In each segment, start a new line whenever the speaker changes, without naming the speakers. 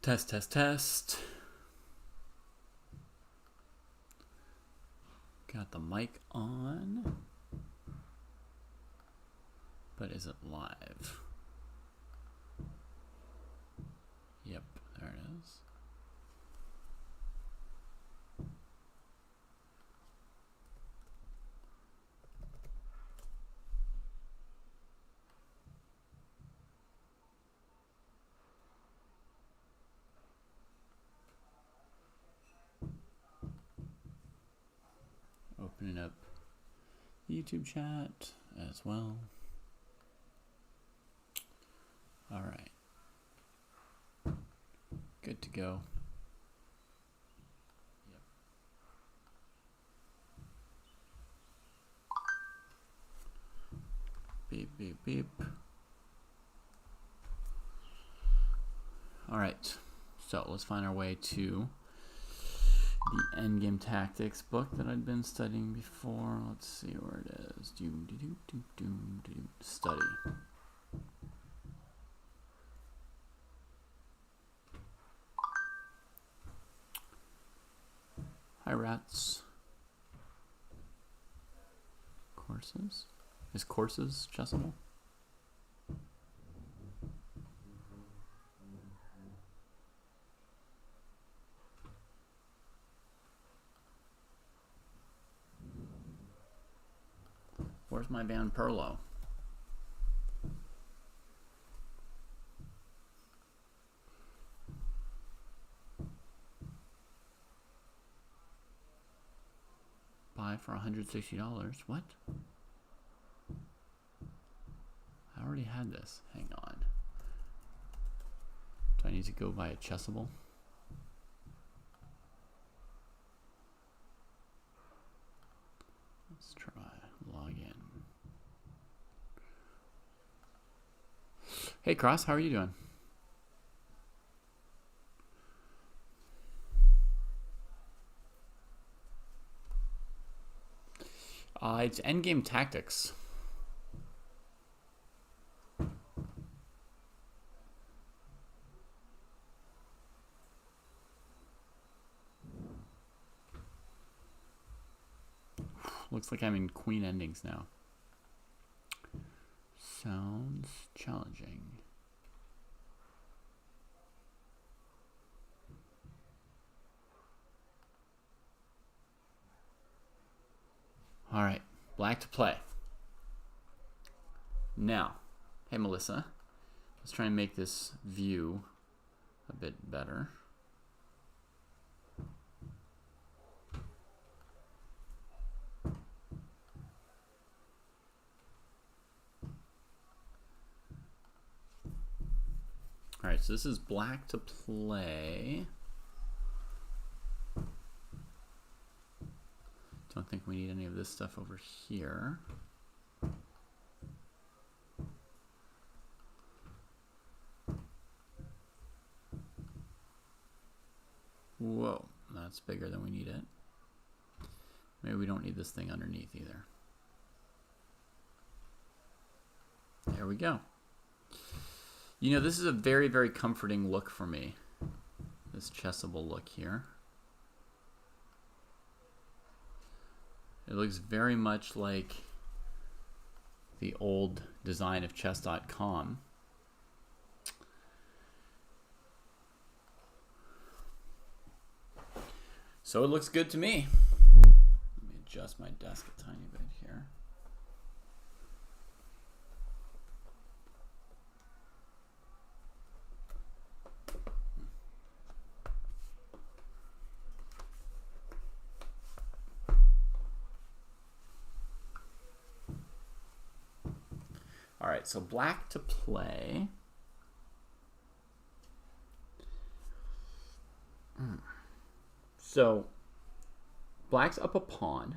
Test, test, test. Got the mic on. But is it live? Yep, there it is. Opening up YouTube chat as well. All right. Good to go. Yep. Beep, beep, beep. All right. So let's find our way to the Endgame Tactics book that I'd been studying before. Let's see where it is. Study. Hi, rats. Courses? Is courses chessable? Where's my band Perlo? Buy for $160. What? I already had this. Hang on. Do I need to go buy a Chessable? Let's try log in. Hey Cross, how are you doing? It's Endgame Tactics. Looks like I'm in queen endings now. Sounds challenging. All right, black to play. Now, hey Melissa, let's try and make this view a bit better. All right, so this is black to play. Don't think we need any of this stuff over here. Whoa, that's bigger than we need it. Maybe we don't need this thing underneath either. There we go. You know, this is a very, very comforting look for me. This chessable look here. It looks very much like the old design of chess.com. So it looks good to me. Let me adjust my desk a tiny bit here. All right, so black to play. So black's up a pawn.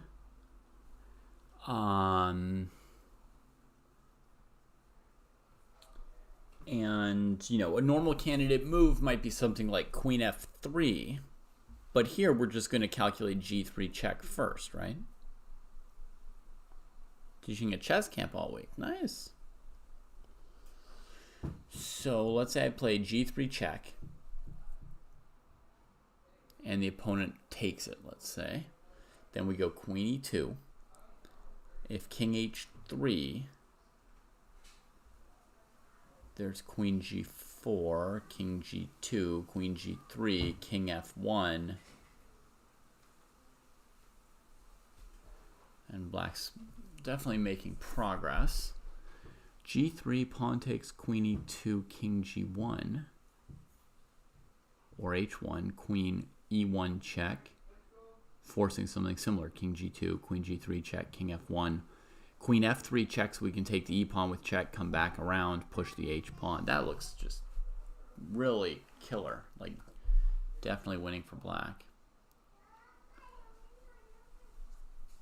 And, you know, a normal candidate move might be something like queen f3. But here we're just going to calculate g3 check first, right? Teaching a chess camp all week. Nice. So let's say I play g3 check. and the opponent takes it, let's say. Then we go queen e2. If king h3, there's queen g4, king g2, queen g3, king f1. And black's definitely making progress. g3, pawn takes queen e2, king g1. Or h1, queen e1 check. Forcing something similar, king g2, queen g3 check, king f1. Queen f3 checks, we can take the e pawn with check, come back around, push the h pawn. That looks just really killer. Like, definitely winning for black.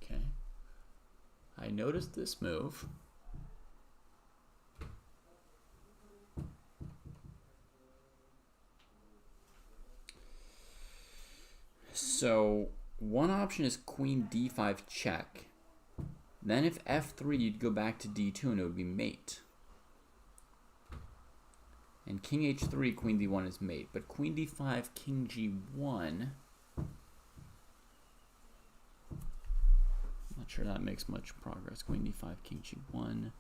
Okay. I noticed this move. So one option is queen d5 check. Then if f3, you'd go back to d2 and it would be mate. And king h3, queen d1 is mate. But queen d5, king g1... not sure that makes much progress. Queen d5, king g1.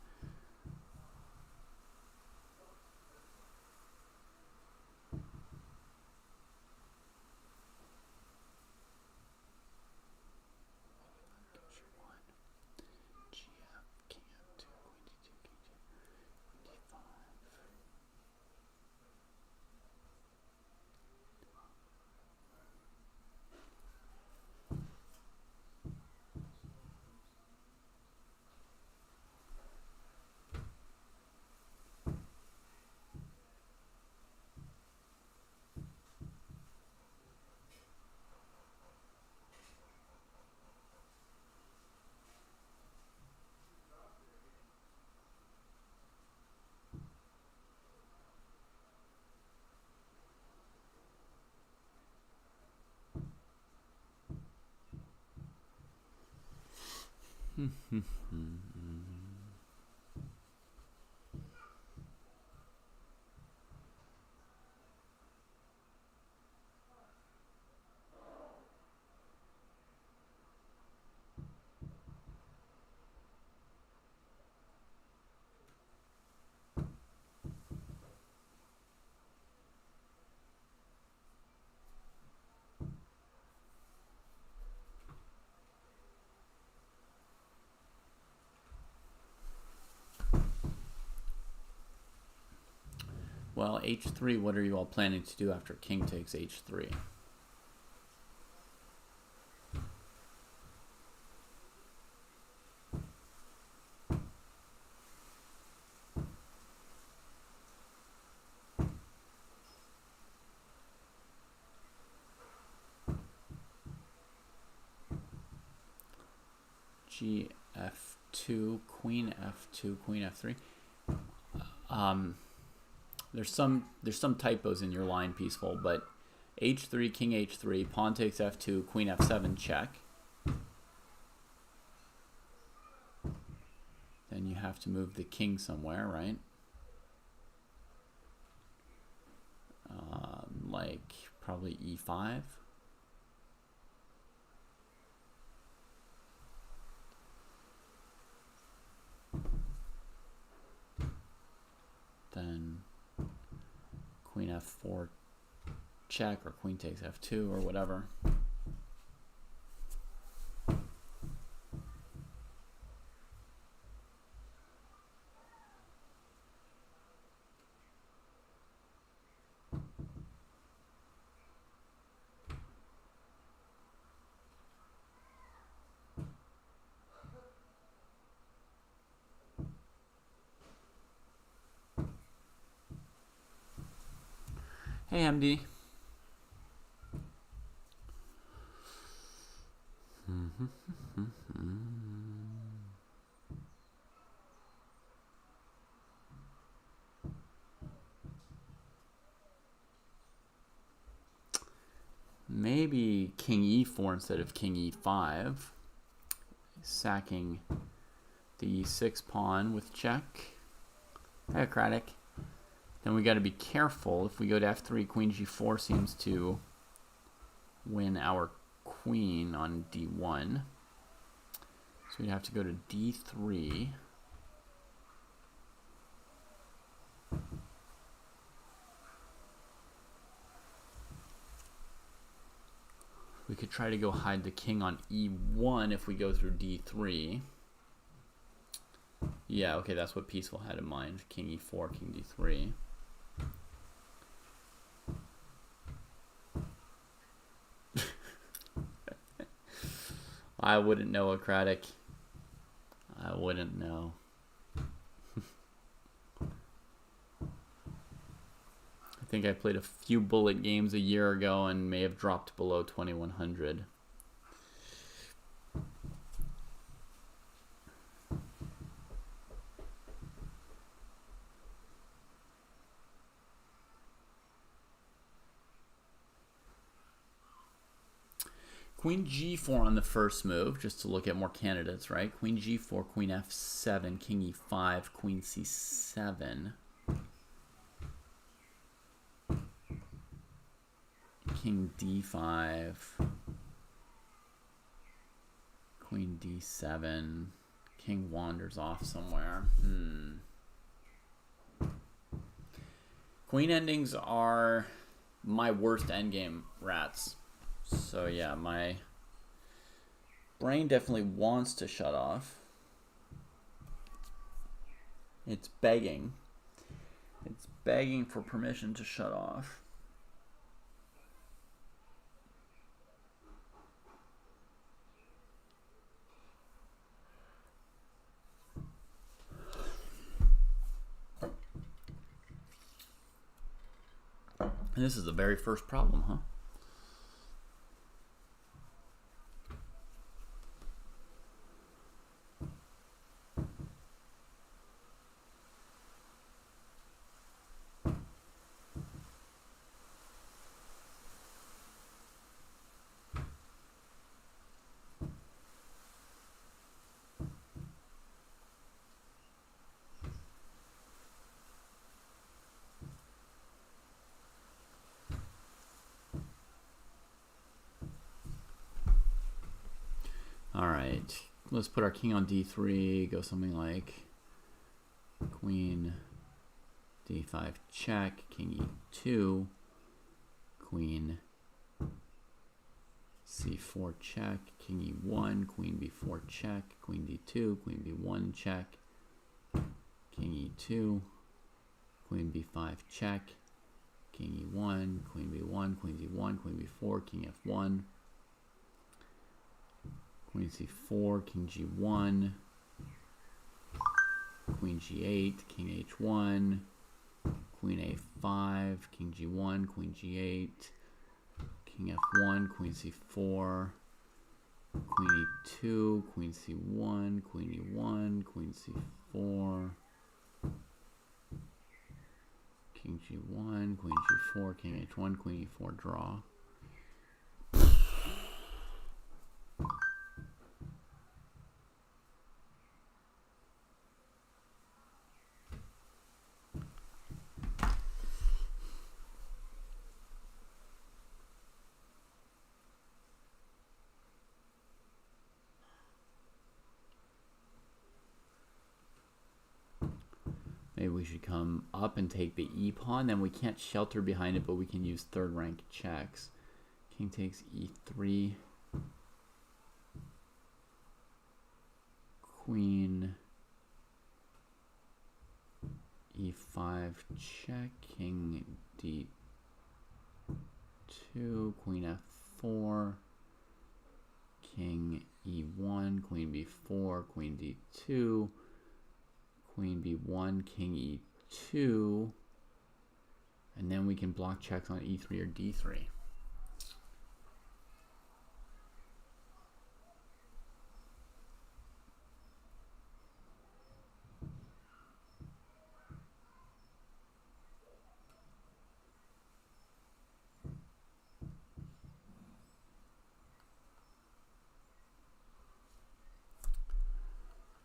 Well, h3, what are you all planning to do after king takes h3? gf2, queen f2, queen f3. There's some typos in your line, Peaceful, but h3, king h3, pawn takes f2, queen f7 check. Then you have to move the king somewhere, right? Like probably e5. Then queen f4 check, or queen takes f2 or whatever. Hey, MD. Maybe king e4 instead of king e5. Sacking the e6 pawn with check. Diacratic. Then we got to be careful. If we go to f3, queen g4 seems to win our queen on d1. So we'd have to go to d3. We could try to go hide the king on e1 if we go through d3. Yeah, okay, that's what Peaceful had in mind. King e4, king d3. I wouldn't know, Acratic. I wouldn't know. I think I played a few bullet games a year ago and may have dropped below 2100. Queen g4 on the first move, just to look at more candidates, right? Queen g4, queen f7, king e5, queen c7. King d5, queen d7, king wanders off somewhere. Queen endings are my worst endgame rats. So yeah, my brain definitely wants to shut off. It's begging. It's begging for permission to shut off. And this is the very first problem, huh? All right, let's put our king on d3, go something like queen d5 check, king e2, queen c4 check, king e1, queen b4 check, queen d2, queen b1 check, king e2, queen b5 check, king e1, queen b1, queen d1, queen b4, king f1, queen c4, king g1, queen g8, king h1, queen a5, king g1, queen g8, king f1, queen c4, queen e2, queen c1, queen e1, queen c4, king g1, queen g4, king h1, queen e4, draw. Maybe we should come up and take the e-pawn. Then we can't shelter behind it, but we can use third rank checks. King takes e3. Queen e5 check. King d2. Queen f4. King e1. Queen b4. Queen d2. Queen b1, king e2, and then we can block checks on e3 or d3.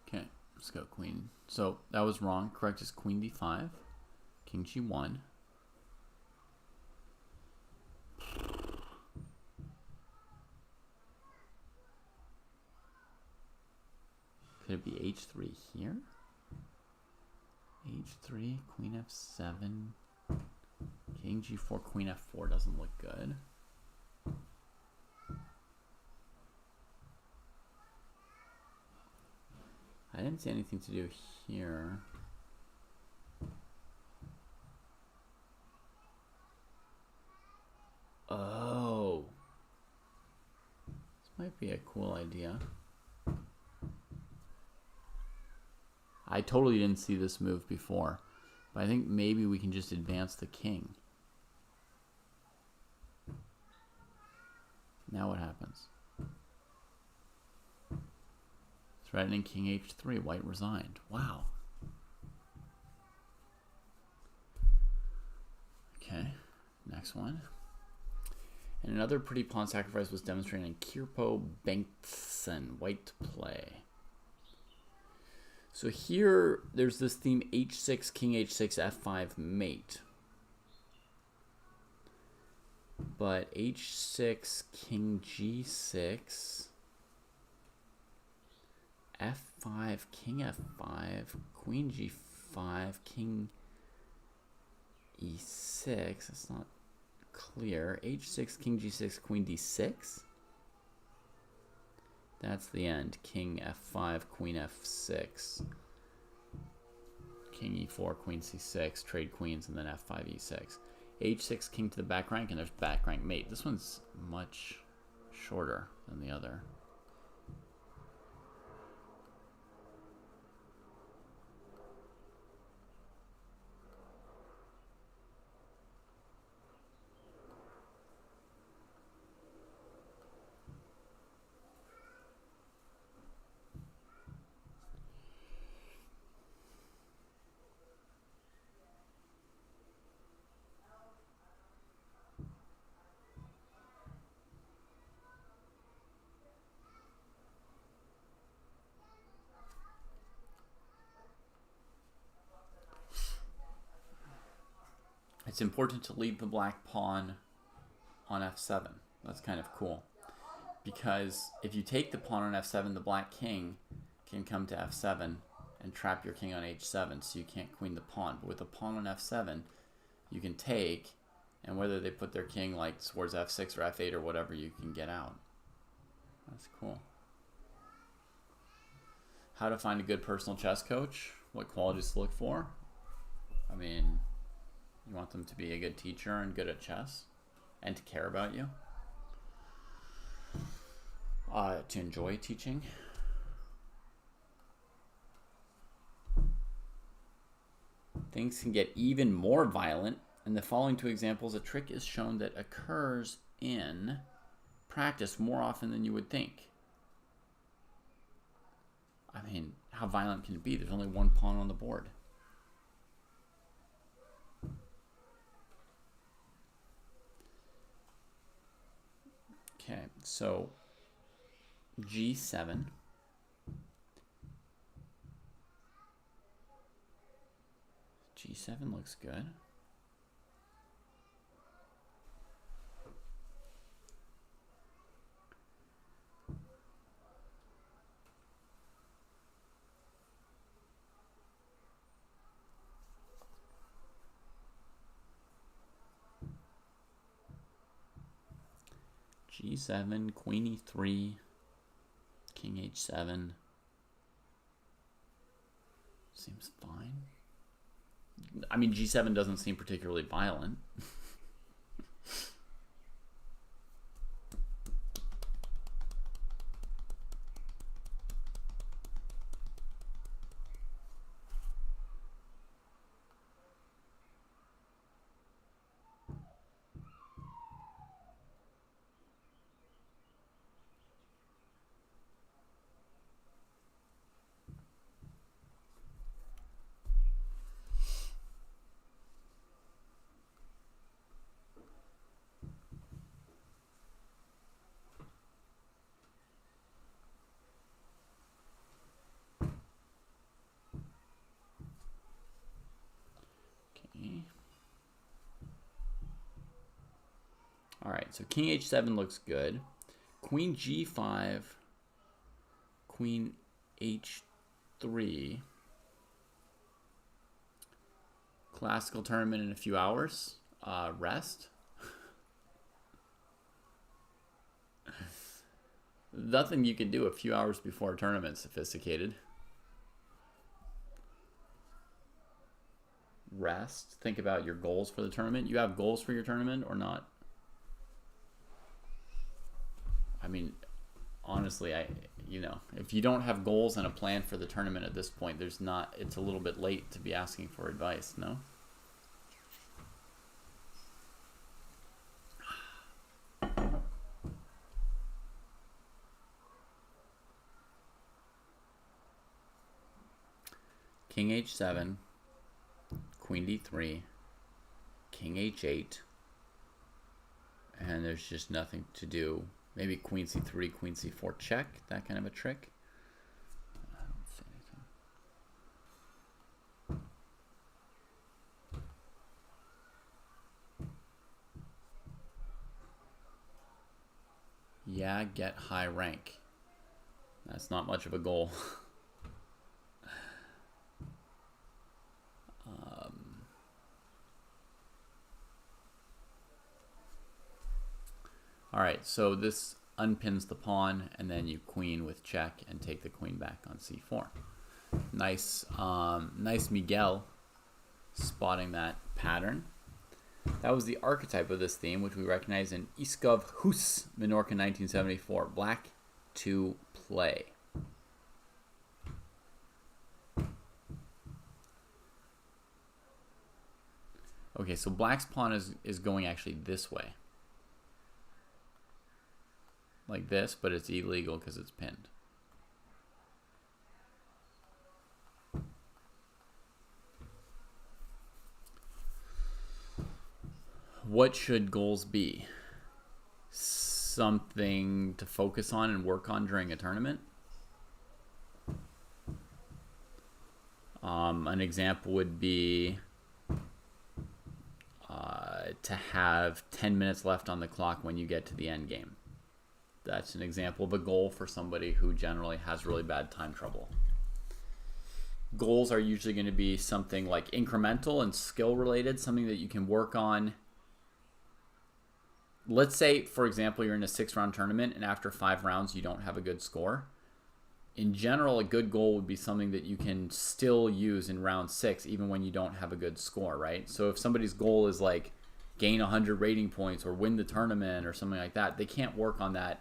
Okay, let's go queen. So that was wrong. Correct is queen d5, king g1. it be h3 here? h3, queen f7, king g4, queen f4 doesn't look good. I didn't see anything to do here. Oh. This might be a cool idea. I totally didn't see this move before, but I think maybe we can just advance the king. Now what happens? Threatening king h3, white resigned. Wow. Okay, next one. And another pretty pawn sacrifice was demonstrated in Kirpo Bengtsson, white play. So here, there's this theme h6, king h6, f5 mate. But h6, king g6, f5, king f5, queen g5, king e6. That's not clear. h6, king g6, queen d6. That's the end. King f5, queen f6, king e4, queen c6, trade queens, and then f5, e6. h6, king to the back rank, and there's back rank mate. This one's much shorter than the other. It's important to leave the black pawn on f7. That's kind of cool. Because if you take the pawn on f7, the black king can come to f7 and trap your king on h7, so you can't queen the pawn. But with the pawn on f7, you can take, and whether they put their king like towards f6 or f8 or whatever, you can get out. That's cool. How to find a good personal chess coach? What qualities to look for? I mean, you want them to be a good teacher and good at chess and to care about you. To enjoy teaching. Things can get even more violent. In the following two examples, a trick is shown that occurs in practice more often than you would think. I mean, how violent can it be? There's only one pawn on the board. Okay, so g7. G7 looks good. G7, queen e3, king h7. Seems fine. I mean, g7 doesn't seem particularly violent. All right, so king h7 looks good. Queen g5, queen h2. H3. Classical tournament in a few hours. Rest. Nothing you can do a few hours before a tournament, sophisticated. Rest. Think about your goals for the tournament. You have goals for your tournament or not? I mean, honestly, if you don't have goals and a plan for the tournament at this point, it's a little bit late to be asking for advice, no? King H7, Queen D3, King H8, and there's just nothing to do. Maybe Queen C3, Queen C4 check, that kind of a trick. I don't see anything. Yeah, get high rank. That's not much of a goal. All right, so this unpins the pawn, and then you queen with check and take the queen back on c4. Nice, nice Miguel spotting that pattern. That was the archetype of this theme, which we recognize in Iskov Hus, Minorca 1974. Black to play. Okay, so black's pawn is going actually this way. Like this, but it's illegal because it's pinned. What should goals be? Something to focus on and work on during a tournament. An example would be to have 10 minutes left on the clock when you get to the end game. That's an example of a goal for somebody who generally has really bad time trouble. Goals are usually going to be something like incremental and skill related, something that you can work on. Let's say, for example, you're in a 6-round tournament and after 5 rounds you don't have a good score. In general, a good goal would be something that you can still use in round 6 even when you don't have a good score, right? So if somebody's goal is like gain 100 rating points or win the tournament or something like that, they can't work on that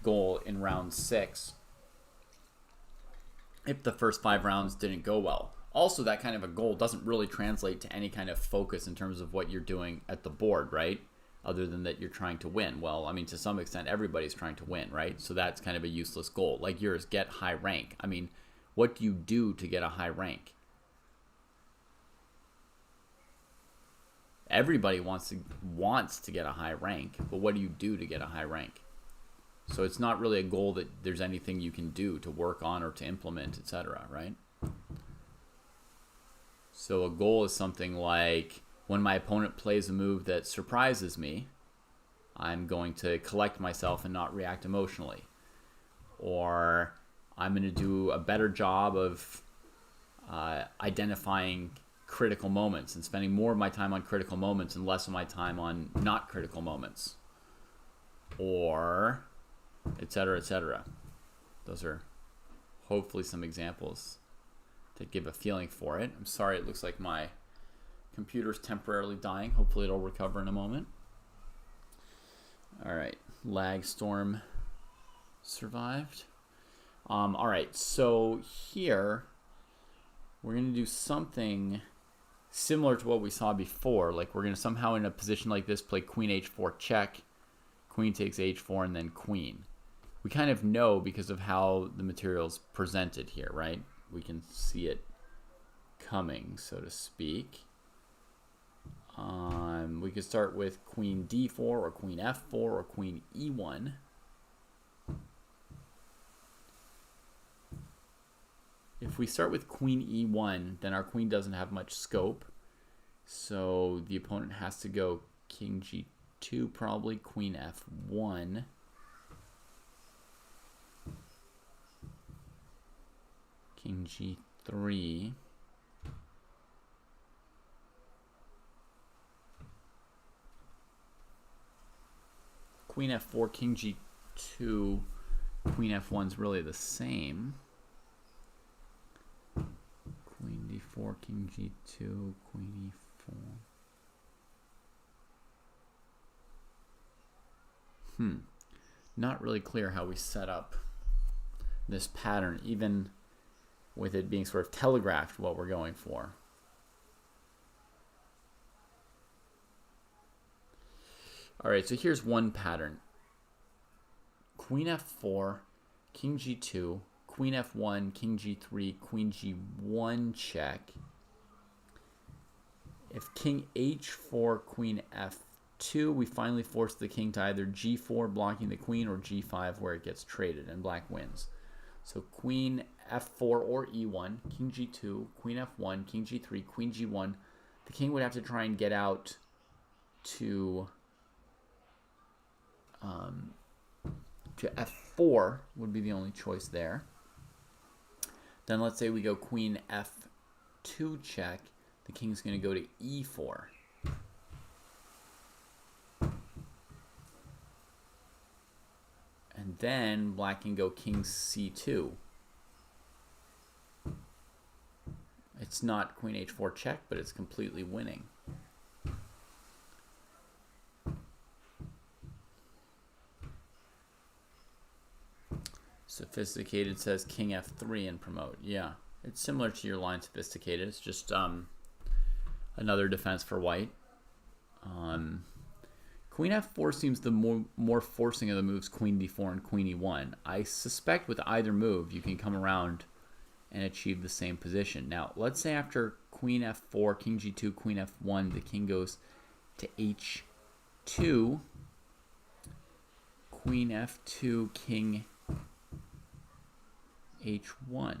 goal in round 6 if the first 5 rounds didn't go well. Also, that kind of a goal doesn't really translate to any kind of focus in terms of what you're doing at the board, right? Other than that you're trying to win. Well, I mean, to some extent, everybody's trying to win, right? So that's kind of a useless goal. Like yours, get high rank. I mean, what do you do to get a high rank? Everybody wants to get a high rank, but what do you do to get a high rank? So it's not really a goal that there's anything you can do to work on or to implement, etc., right? So a goal is something like, when my opponent plays a move that surprises me, I'm going to collect myself and not react emotionally. Or I'm going to do a better job of identifying critical moments and spending more of my time on critical moments and less of my time on not critical moments. Or etc., etc. Those are hopefully some examples to give a feeling for it. I'm sorry, it looks like my computer's temporarily dying. Hopefully it'll recover in a moment. All right, lag storm survived. All right, so here we're going to do something similar to what we saw before. Like we're going to somehow in a position like this play queen h4 check, queen takes h4, and then queen. We kind of know because of how the material's presented here, right? We can see it coming, so to speak. We could start with queen d4 or queen f4 or queen e1. If we start with queen e1, then our queen doesn't have much scope. So the opponent has to go king g2, probably queen f1. King G3. Queen F4, King G2, Queen F1's really the same. Queen D4, King G2, Queen E4. Not really clear how we set up this pattern, even with it being sort of telegraphed what we're going for. All right, so here's one pattern. Queen F4, King G2, Queen F1, King G3, Queen G1 check. If King H4, Queen F2, we finally force the king to either G4 blocking the queen or G5 where it gets traded and black wins. So Queen F4 or E1, King G2, Queen F1, King G3, Queen G1. The king would have to try and get out to F4 would be the only choice there. Then let's say we go Queen F2 check. The king's going to go to E4. And then black can go King C2. It's not Queen H4 check, but it's completely winning. Sophisticated says King F3 and promote. Yeah, it's similar to your line Sophisticated. It's just another defense for white. Queen F4 seems the more forcing of the moves Queen D4 and Queen E1. I suspect with either move you can come around and achieve the same position. Now, let's say after Queen F4, King G2, Queen F1, the king goes to H2, Queen F2, King H1.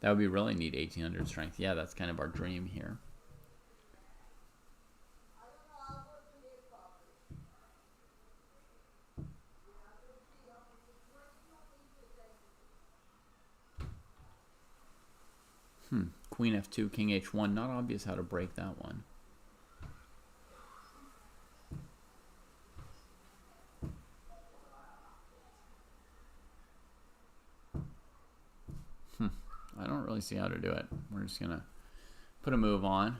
That would be really neat, 1800 strength. Yeah, that's kind of our dream here. Queen F2, King H1. Not obvious how to break that one. I don't really see how to do it. We're just going to put a move on.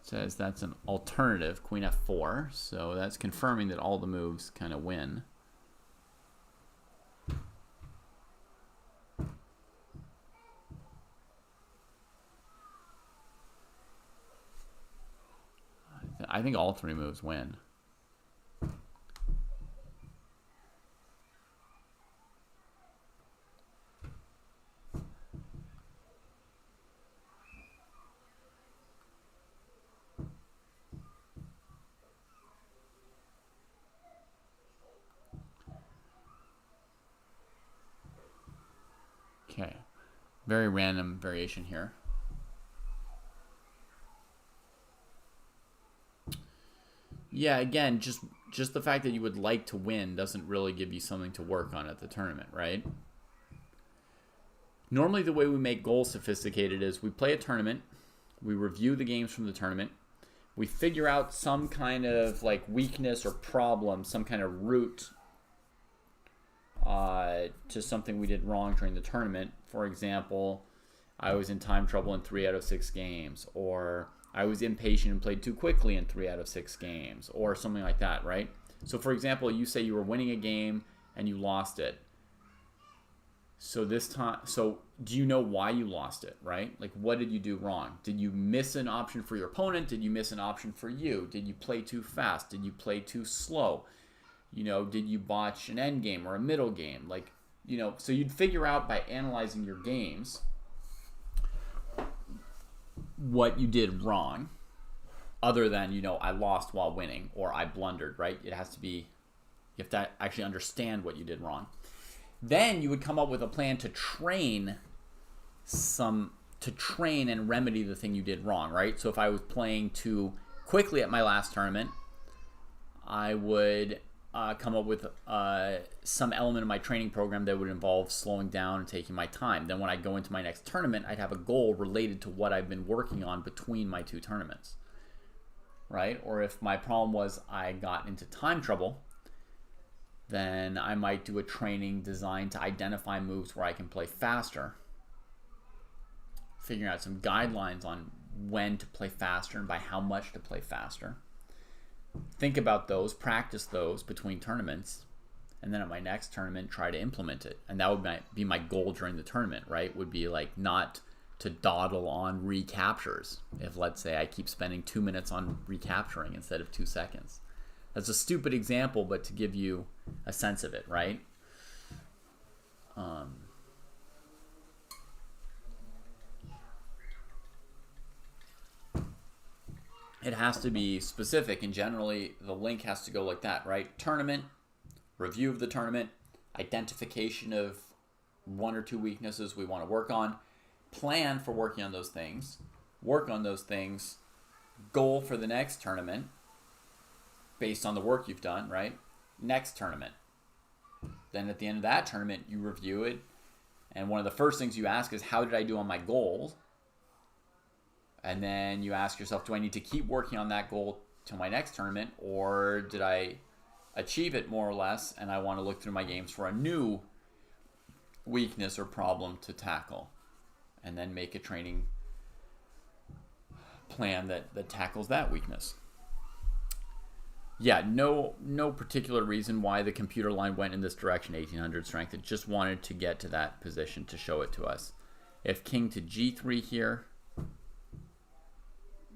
It says that's an alternative, Queen F4. So that's confirming that all the moves kind of win. I think all three moves win. Okay, very random variation here. Yeah, again, just the fact that you would like to win doesn't really give you something to work on at the tournament, right? Normally the way we make goals sophisticated is we play a tournament, we review the games from the tournament, we figure out some kind of like weakness or problem, some kind of root to something we did wrong during the tournament. For example, I was in time trouble in 3 out of 6 games, or I was impatient and played too quickly in 3 out of 6 games, or something like that, right? So for example, you say you were winning a game and you lost it. So this time, so do you know why you lost it, right? Like, what did you do wrong? Did you miss an option for your opponent? Did you miss an option for you? Did you play too fast? Did you play too slow? You know, did you botch an end game or a middle game? Like, you know, so you'd figure out by analyzing your games what you did wrong, other than, you know, I lost while winning or I blundered, right? It has to be, you have to actually understand what you did wrong. Then you would come up with a plan to train and remedy the thing you did wrong, right? So if I was playing too quickly at my last tournament, I would come up with some element of my training program that would involve slowing down and taking my time. Then when I go into my next tournament, I'd have a goal related to what I've been working on between my two tournaments, right? Or if my problem was I got into time trouble, then I might do a training designed to identify moves where I can play faster, figuring out some guidelines on when to play faster and by how much to play faster. Think about those, practice those between tournaments, and then at my next tournament, try to implement it. And that would be my goal during the tournament, right? Would be like not to dawdle on recaptures. If, let's say, I keep spending 2 minutes on recapturing instead of 2 seconds. That's a stupid example, but to give you a sense of it, right? It has to be specific, and generally the link has to go like that, right? Tournament, review of the tournament, identification of 1 or 2 weaknesses we want to work on, plan for working on those things, work on those things, goal for the next tournament based on the work you've done, right? Next tournament. Then at the end of that tournament, you review it, and one of the first things you ask is, how did I do on my goals? And then you ask yourself, do I need to keep working on that goal to my next tournament, or did I achieve it more or less and I want to look through my games for a new weakness or problem to tackle, and then make a training plan that tackles that weakness. Yeah, no particular reason why the computer line went in this direction, 1800 strength. It just wanted to get to that position to show it to us. If king to g3 here,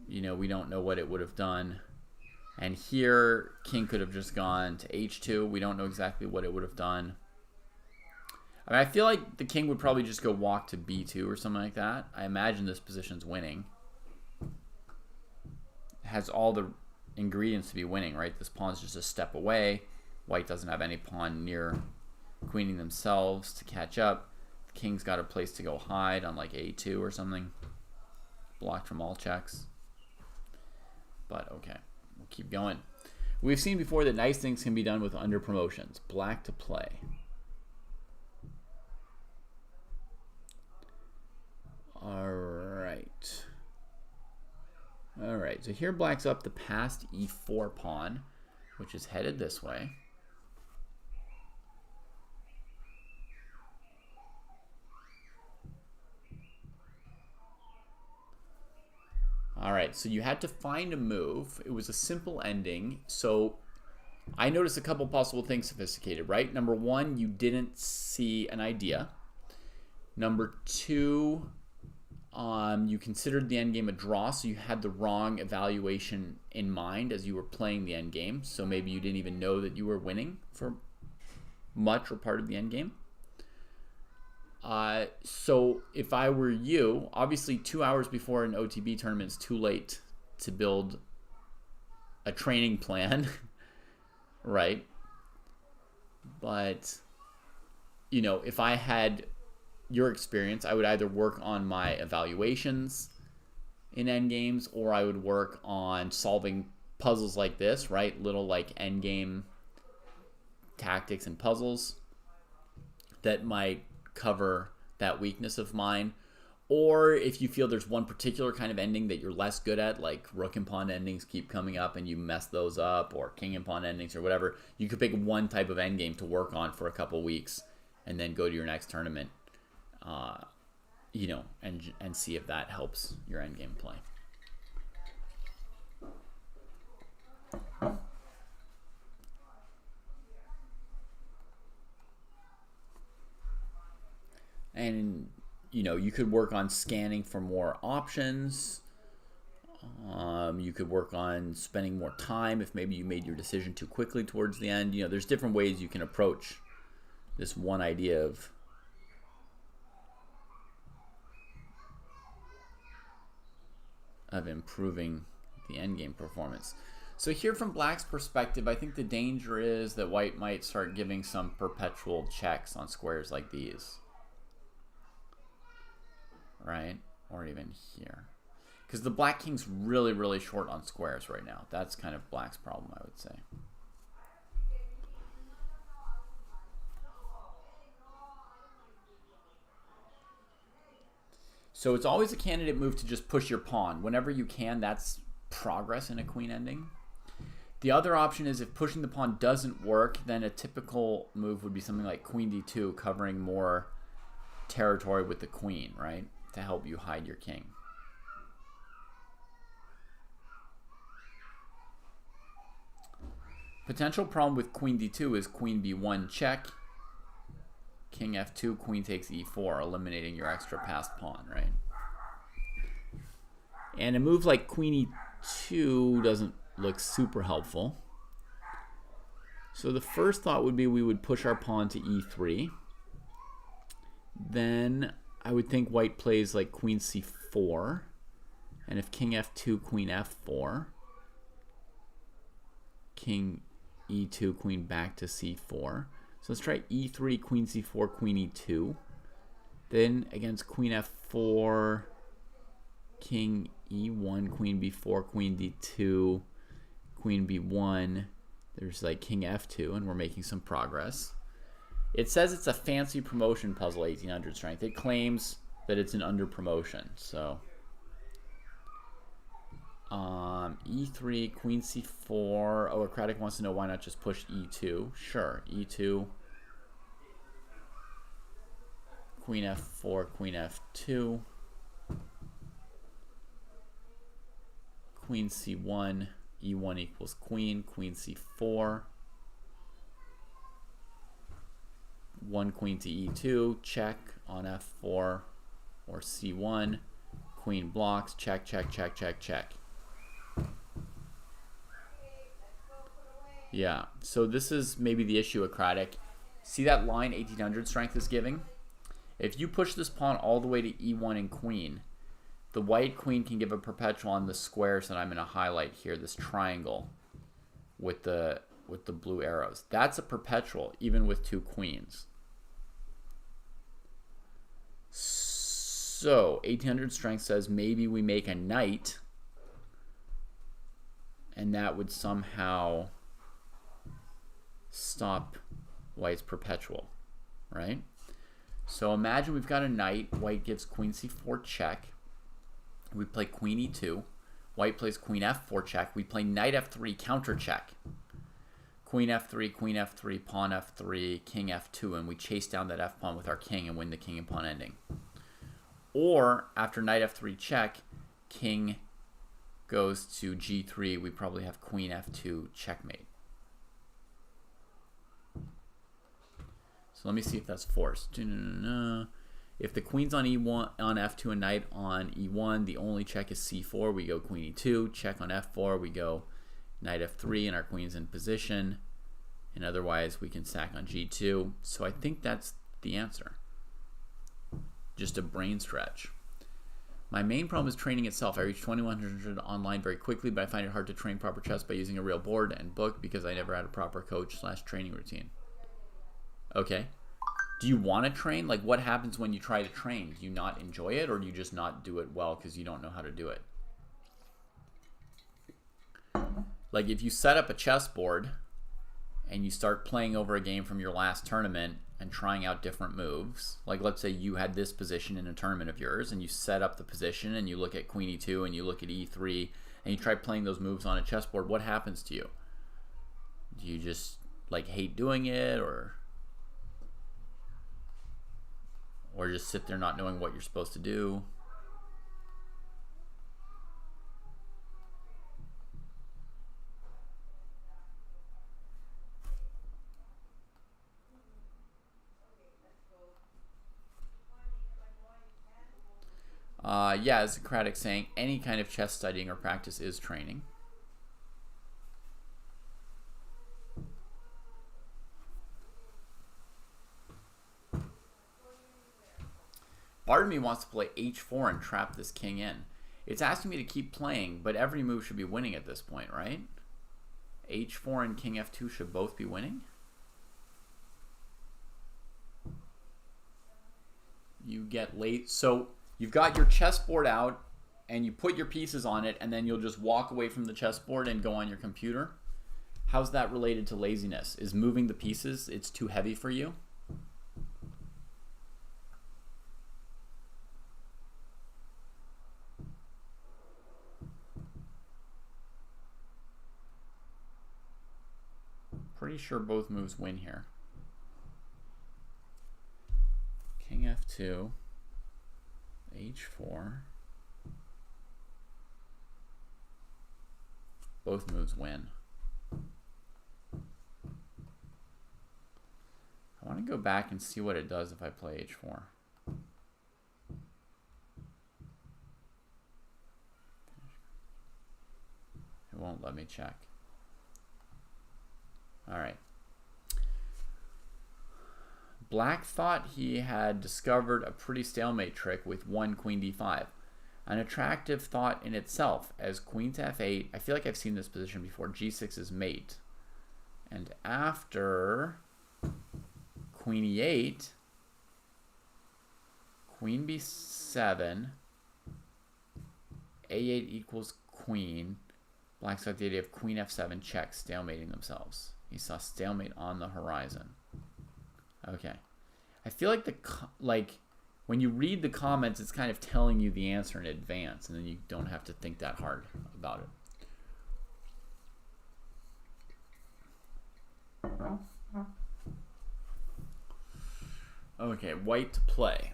we don't know what it would have done. And here, king could have just gone to h2. We don't know exactly what it would have done. I mean, I feel like the king would probably just go walk to b2 or something like that. I imagine this position's winning. It has all the ingredients to be winning, right? This pawn's just a step away. White doesn't have any pawn near queening themselves to catch up. The king's got a place to go hide on like a2 or something. Blocked from all checks. But okay, we'll keep going. We've seen before that nice things can be done with under promotions. Black to play. All right, so here black's up the passed e4 pawn, which is headed this way. All right, so you had to find a move. It was a simple ending. So I noticed a couple possible things sophisticated, right? Number one, you didn't see an idea. Number two, you considered the endgame a draw, so you had the wrong evaluation in mind as you were playing the endgame. So maybe you didn't even know that you were winning for much or part of the endgame. So if I were you, obviously 2 hours before an OTB tournament is too late to build a training plan, right? But, if I had your experience, I would either work on my evaluations in endgames, or I would work on solving puzzles like this, right? Little like endgame tactics and puzzles that might cover that weakness of mine. Or if you feel there's one particular kind of ending that you're less good at, like rook and pawn endings keep coming up and you mess those up, or king and pawn endings or whatever, you could pick one type of endgame to work on for a couple weeks and then go to your next tournament, and see if that helps your endgame play. And, you could work on scanning for more options. You could work on spending more time if maybe you made your decision too quickly towards the end. There's different ways you can approach this one idea of improving the endgame performance. So here from black's perspective, I think the danger is that white might start giving some perpetual checks on squares like these. Right? Or even here. Because the black king's really, really short on squares right now. That's kind of black's problem, I would say. So it's always a candidate move to just push your pawn. Whenever you can, that's progress in a queen ending. The other option is if pushing the pawn doesn't work, then a typical move would be something like queen d2, covering more territory with the queen, right? To help you hide your king. Potential problem with queen d2 is queen b1 check, king f2, queen takes e4, eliminating your extra passed pawn, right? And a move like queen e2 doesn't look super helpful. So the first thought would be we would push our pawn to e3. Then I would think white plays like queen c4. And if king f2, queen f4, king e2, queen back to c4. So let's try e3, queen c4, queen e2. Then against queen f4, king e1, queen b4, queen d2, queen b1. There's like king f2, and we're making some progress. It says it's a fancy promotion puzzle, 1800 strength. It claims that it's an under promotion. So e3, queen c4. Oh, Acratic wants to know why not just push e2. Sure, e2, queen f4, queen f2, queen c1, e1 equals queen, queen c4, one queen to e2, check on f4 or c1, queen blocks, check, check, check, check, check. Yeah, so this is maybe the issue, Acratic. See that line 1800 strength is giving? If you push this pawn all the way to e1 and queen, the white queen can give a perpetual on the squares that I'm going to highlight here, this triangle with the blue arrows. That's a perpetual, even with two queens. So 1800 strength says maybe we make a knight, and that would somehow stop white's perpetual, right? So imagine we've got a knight. White gives queen c4 check. We play queen e2. White plays queen f4 check. We play knight f3 counter check. Queen f3, pawn f3, king f2, and we chase down that f pawn with our king and win the king and pawn ending. Or after knight f3 check, king goes to g3. We probably have queen f2 checkmate. So let me see if that's forced. If the queen's on e1, on f2, and knight on e1, the only check is c4. We go queen e2. Check on f4. We go knight f3, and our queen's in position. And otherwise, we can sack on g2. So I think that's the answer. Just a brain stretch. My main problem is training itself. I reach 2100 online very quickly, but I find it hard to train proper chess by using a real board and book because I never had a proper coach/training routine. Okay. Do you want to train? Like, what happens when you try to train? Do you not enjoy it, or do you just not do it well because you don't know how to do it? Like, if you set up a chessboard and you start playing over a game from your last tournament and trying out different moves, like let's say you had this position in a tournament of yours and you set up the position and you look at queen e2 and you look at e3 and you try playing those moves on a chessboard, what happens to you? Do you just like hate doing it, or just sit there not knowing what you're supposed to do? Yeah, as Socratic saying, any kind of chess studying or practice is training. Part of me wants to play h4 and trap this king in. It's asking me to keep playing, but every move should be winning at this point, right? h4 and king f2 should both be winning. You get late. So you've got your chessboard out and you put your pieces on it, and then you'll just walk away from the chessboard and go on your computer. How's that related to laziness? Is moving the pieces, it's too heavy for you? pretty sure both moves win here. King f2, h4. Both moves win. I want to go back and see what it does if I play h4. It won't let me check. All right. Black thought he had discovered a pretty stalemate trick with one queen d5. An attractive thought in itself, as queen to f8. I feel like I've seen this position before. g6 is mate. And after queen e8, queen b7, a8 equals queen. Black's got the idea of queen f7 check, stalemating themselves. He saw stalemate on the horizon. Okay. I feel like when you read the comments, it's kind of telling you the answer in advance, and then you don't have to think that hard about it. Okay, white to play.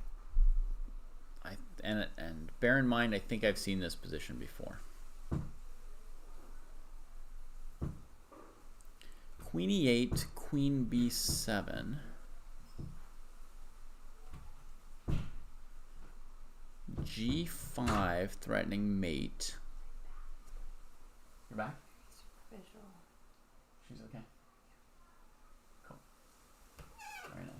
And bear in mind, I think I've seen this position before. Queen e8, queen b7. g5, threatening mate. You're back?
Superficial.
She's okay. Cool. Very nice.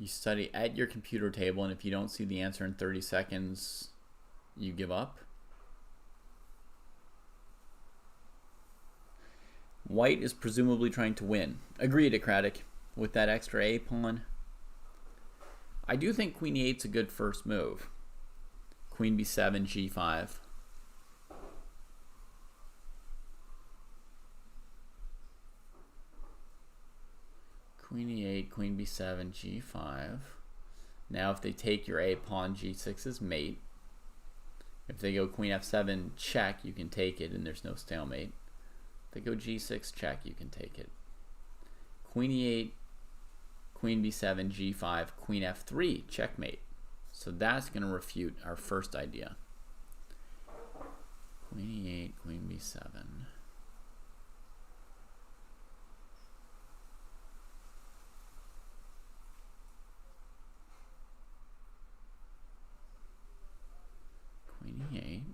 You study at your computer table, and if you don't see the answer in 30 seconds, you give up. White is presumably trying to win. Agreed, Acratic. With that extra A pawn. I do think queen e8 is a good first move. Queen b7, g5. Queen e8, queen b7, g5. Now if they take your A pawn, g6 is mate. If they go queen f7 check, you can take it and there's no stalemate. If they go g6 check, you can take it. Queen e8, queen b7, g5, queen f3 checkmate. So that's going to refute our first idea. Queen e8, queen b7. Queen e8.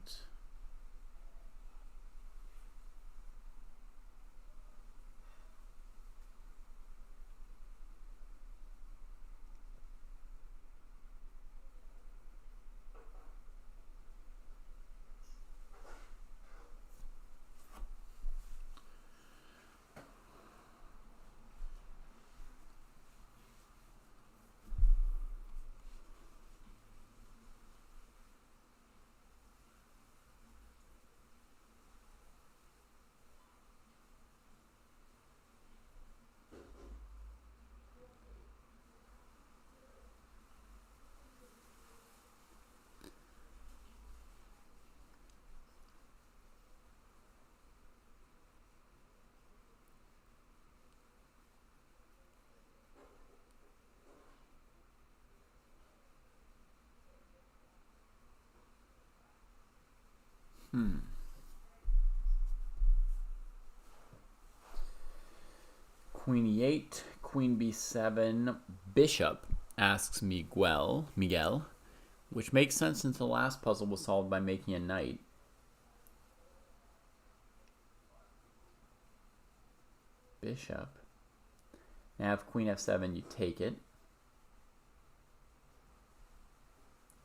Queen e8, queen b7, bishop, asks Miguel, which makes sense since the last puzzle was solved by making a knight. Bishop. Now if queen f7, you take it.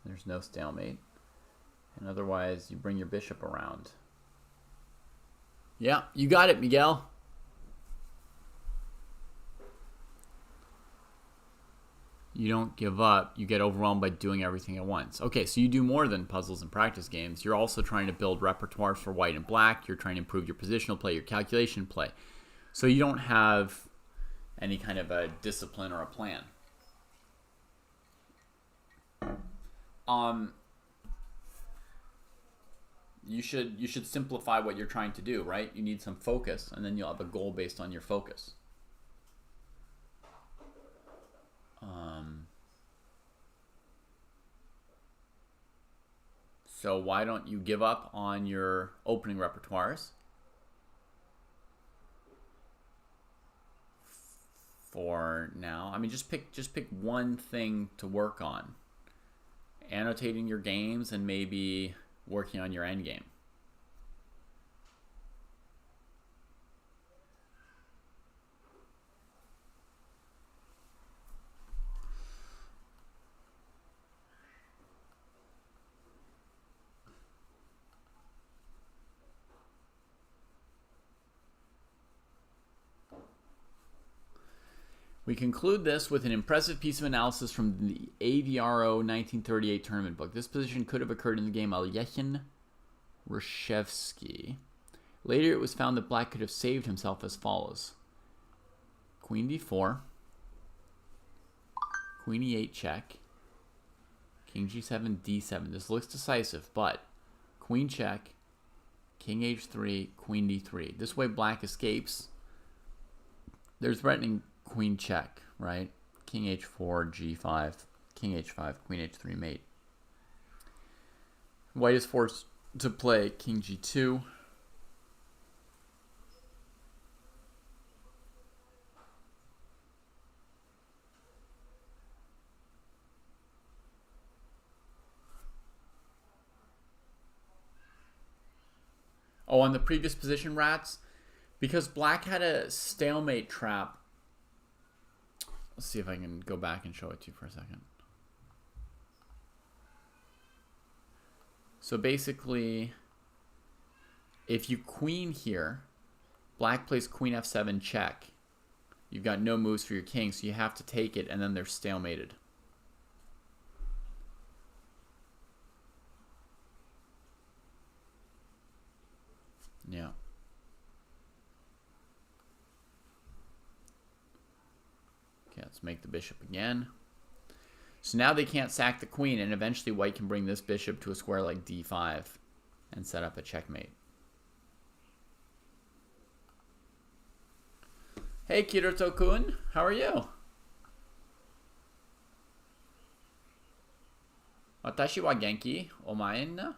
There's no stalemate. And otherwise, you bring your bishop around. Yeah, you got it, Miguel. You don't give up. You get overwhelmed by doing everything at once. Okay, so you do more than puzzles and practice games. You're also trying to build repertoire for white and black. You're trying to improve your positional play, your calculation play. So you don't have any kind of a discipline or a plan. You should simplify what you're trying to do, right? You need some focus, and then you'll have a goal based on your focus. So why don't you give up on your opening repertoires for now? I mean, just pick one thing to work on. Annotating your games and maybe working on your end game. We conclude this with an impressive piece of analysis from the AVRO 1938 tournament book. This position could have occurred in the game Alyechin Reshevsky. Later, it was found that black could have saved himself as follows. Queen d4, Queen e8 check, King g7, d7. This looks decisive, but Queen check, King h3, Queen d3. This way black escapes. There's threatening Queen check, right? King h4, g5, King h5, Queen h3 mate. White is forced to play King g2. Oh, on the previous position, rats, because black had a stalemate trap. Let's see if I can go back and show it to you for a second. So basically, if you queen here, black plays Queen f7 check. You've got no moves for your king, so you have to take it, and then they're stalemated. Yeah. Okay, let's make the bishop again. So now they can't sack the queen, and eventually white can bring this bishop to a square like d5 and set up a checkmate. Hey, Kiroto-kun, how are you? Watashi wa genki, omae na?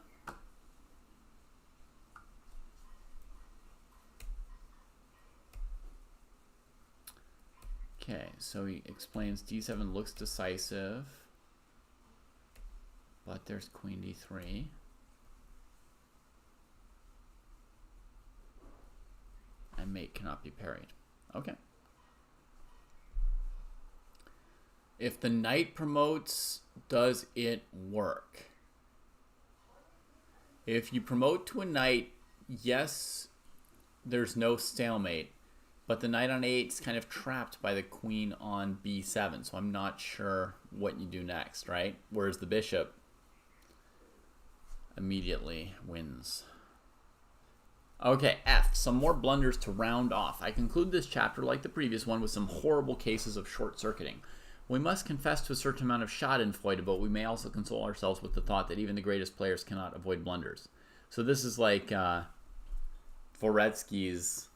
Okay, so he explains d7 looks decisive, but there's Queen d3. And mate cannot be parried. Okay. If the knight promotes, does it work? If you promote to a knight, yes, there's no stalemate. But the knight on a8 is kind of trapped by the queen on b7, so I'm not sure what you do next, right? Whereas the bishop immediately wins. Okay, F, some more blunders to round off. I conclude this chapter, like the previous one, with some horrible cases of short-circuiting. We must confess to a certain amount of schadenfreude, but we may also console ourselves with the thought that even the greatest players cannot avoid blunders. So this is like Dvoretsky's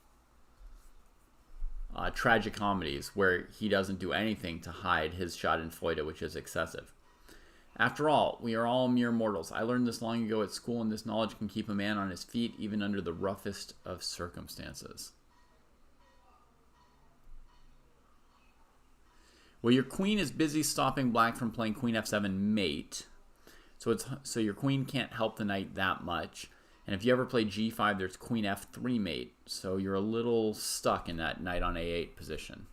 tragicomedies, where he doesn't do anything to hide his schadenfreude, which is excessive. After all, we are all mere mortals. I learned this long ago at school, and this knowledge can keep a man on his feet even under the roughest of circumstances. Well, your queen is busy stopping black from playing Queen f7 mate, so your queen can't help the knight that much. And if you ever play g5, there's Queen f3 mate, so you're a little stuck in that knight on a8 position.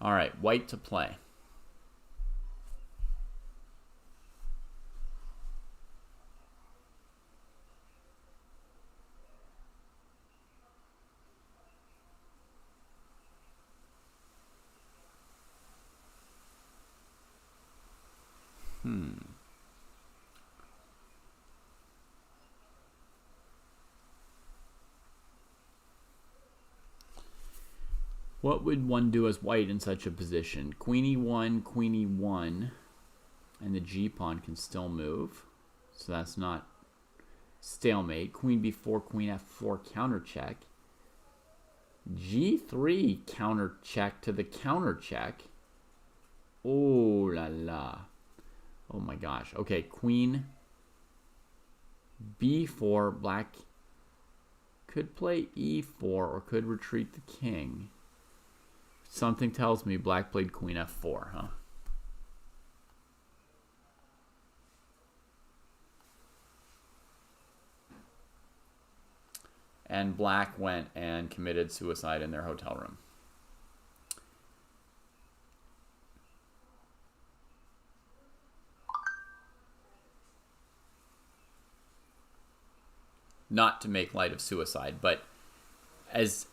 All right, white to play. What would one do as white in such a position? Queen e1, queen e1, and the g-pawn can still move. So that's not stalemate. Queen b4, queen f4, counter check. g3 counter check to the counter check. Oh la la. Oh my gosh. Okay, queen b4. Black could play e4 or could retreat the king. Something tells me black played queen f4, huh? And black went and committed suicide in their hotel room. Not to make light of suicide, but as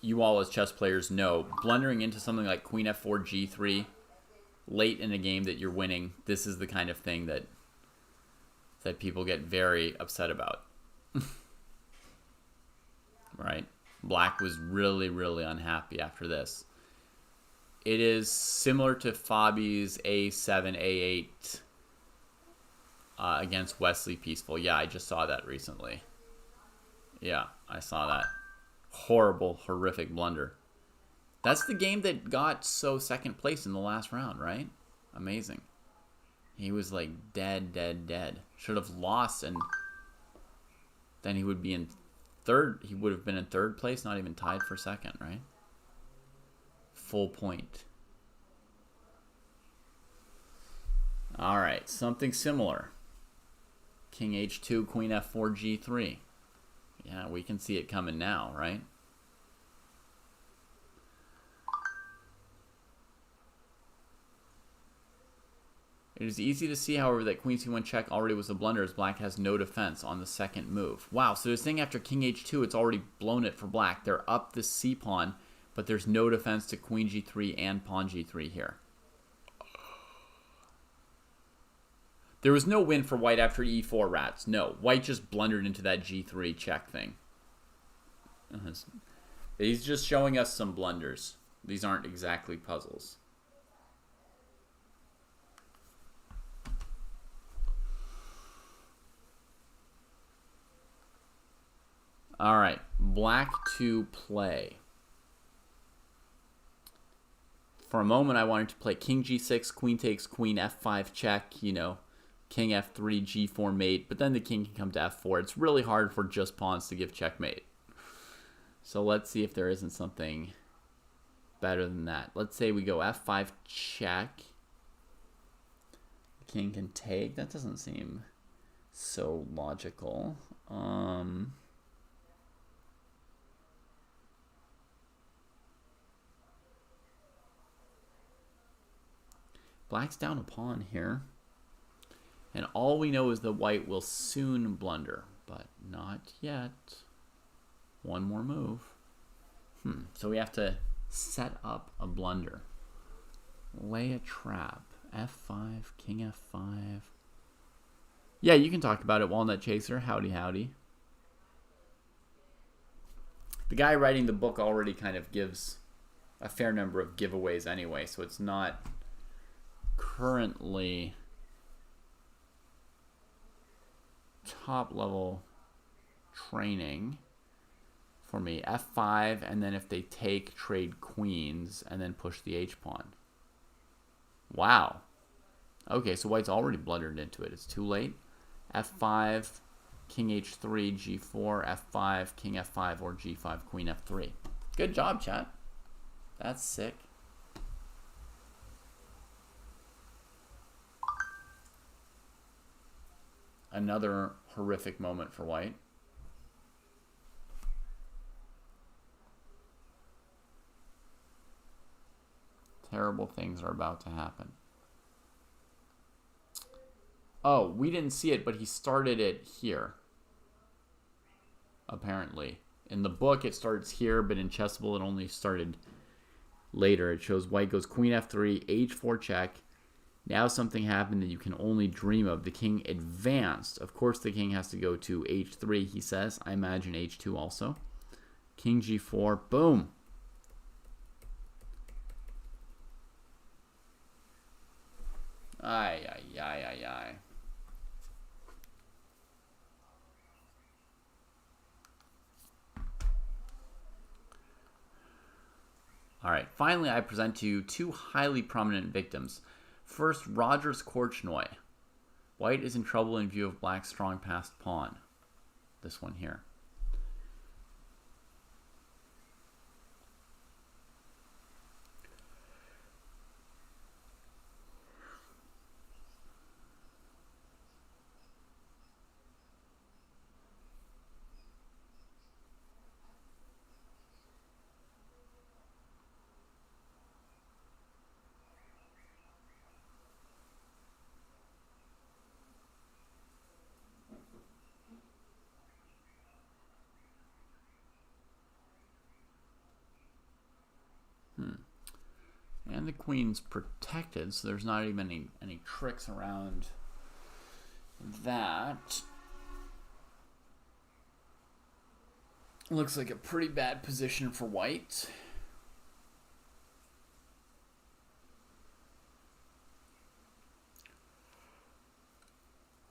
you all as chess players know, blundering into something like queen f4, g3 late in a game that you're winning, this is the kind of thing that people get very upset about. Right? Black was really, really unhappy after this. It is similar to Fabi's a7, a8 against Wesley Peaceful. Yeah, I just saw that recently. Yeah, I saw that. Horrible, horrific blunder. That's the game that got so second place in the last round, right? Amazing. He was like dead, dead, dead. Should have lost, and then he would be in third. He would have been in third place, not even tied for second, right? Full point. All right, something similar. King h2, queen f4, g3. Yeah, we can see it coming now, right? It is easy to see, however, that queen c1 check already was a blunder, as black has no defense on the second move. Wow, so they're saying after king h2, it's already blown it for black. They're up the c-pawn, but there's no defense to queen g3 and pawn g3 here. There was no win for white after e4, rats. No, white just blundered into that g3 check thing. He's just showing us some blunders. These aren't exactly puzzles. All right, black to play. For a moment, I wanted to play king g6, queen takes queen, f5 check, you know, king f3, g4 mate, but then the king can come to f4. It's really hard for just pawns to give checkmate. So let's see if there isn't something better than that. Let's say we go f5 check. The king can take. That doesn't seem so logical. Black's down a pawn here. And all we know is that white will soon blunder, but not yet. One more move. So we have to set up a blunder. Lay a trap. f5, king f5. Yeah, you can talk about it, Walnut Chaser. Howdy, howdy. The guy writing the book already kind of gives a fair number of giveaways anyway, so it's not currently top level training for me. f5, and then if they take, trade queens, and then push the h-pawn. Wow. Okay, so white's already blundered into it. It's too late. f5, king h3, g4, f5, king f5, or g5, queen f3. Good job, chat. That's sick. Another horrific moment for white. Terrible things are about to happen. Oh, we didn't see it, but he started it here. Apparently. In the book, it starts here, but in Chessable, it only started later. It shows white goes queen f3, h4 check. Now something happened that you can only dream of. The king advanced. Of course, the king has to go to h3, he says. I imagine h2 also. King g4. Boom. Ay, ay, ay, ay, ay. All right, finally I present to you two highly prominent victims. First, Roger's Korchnoi. White is in trouble in view of black's strong passed pawn. This one here. And the queen's protected, so there's not even any tricks around that. Looks like a pretty bad position for white.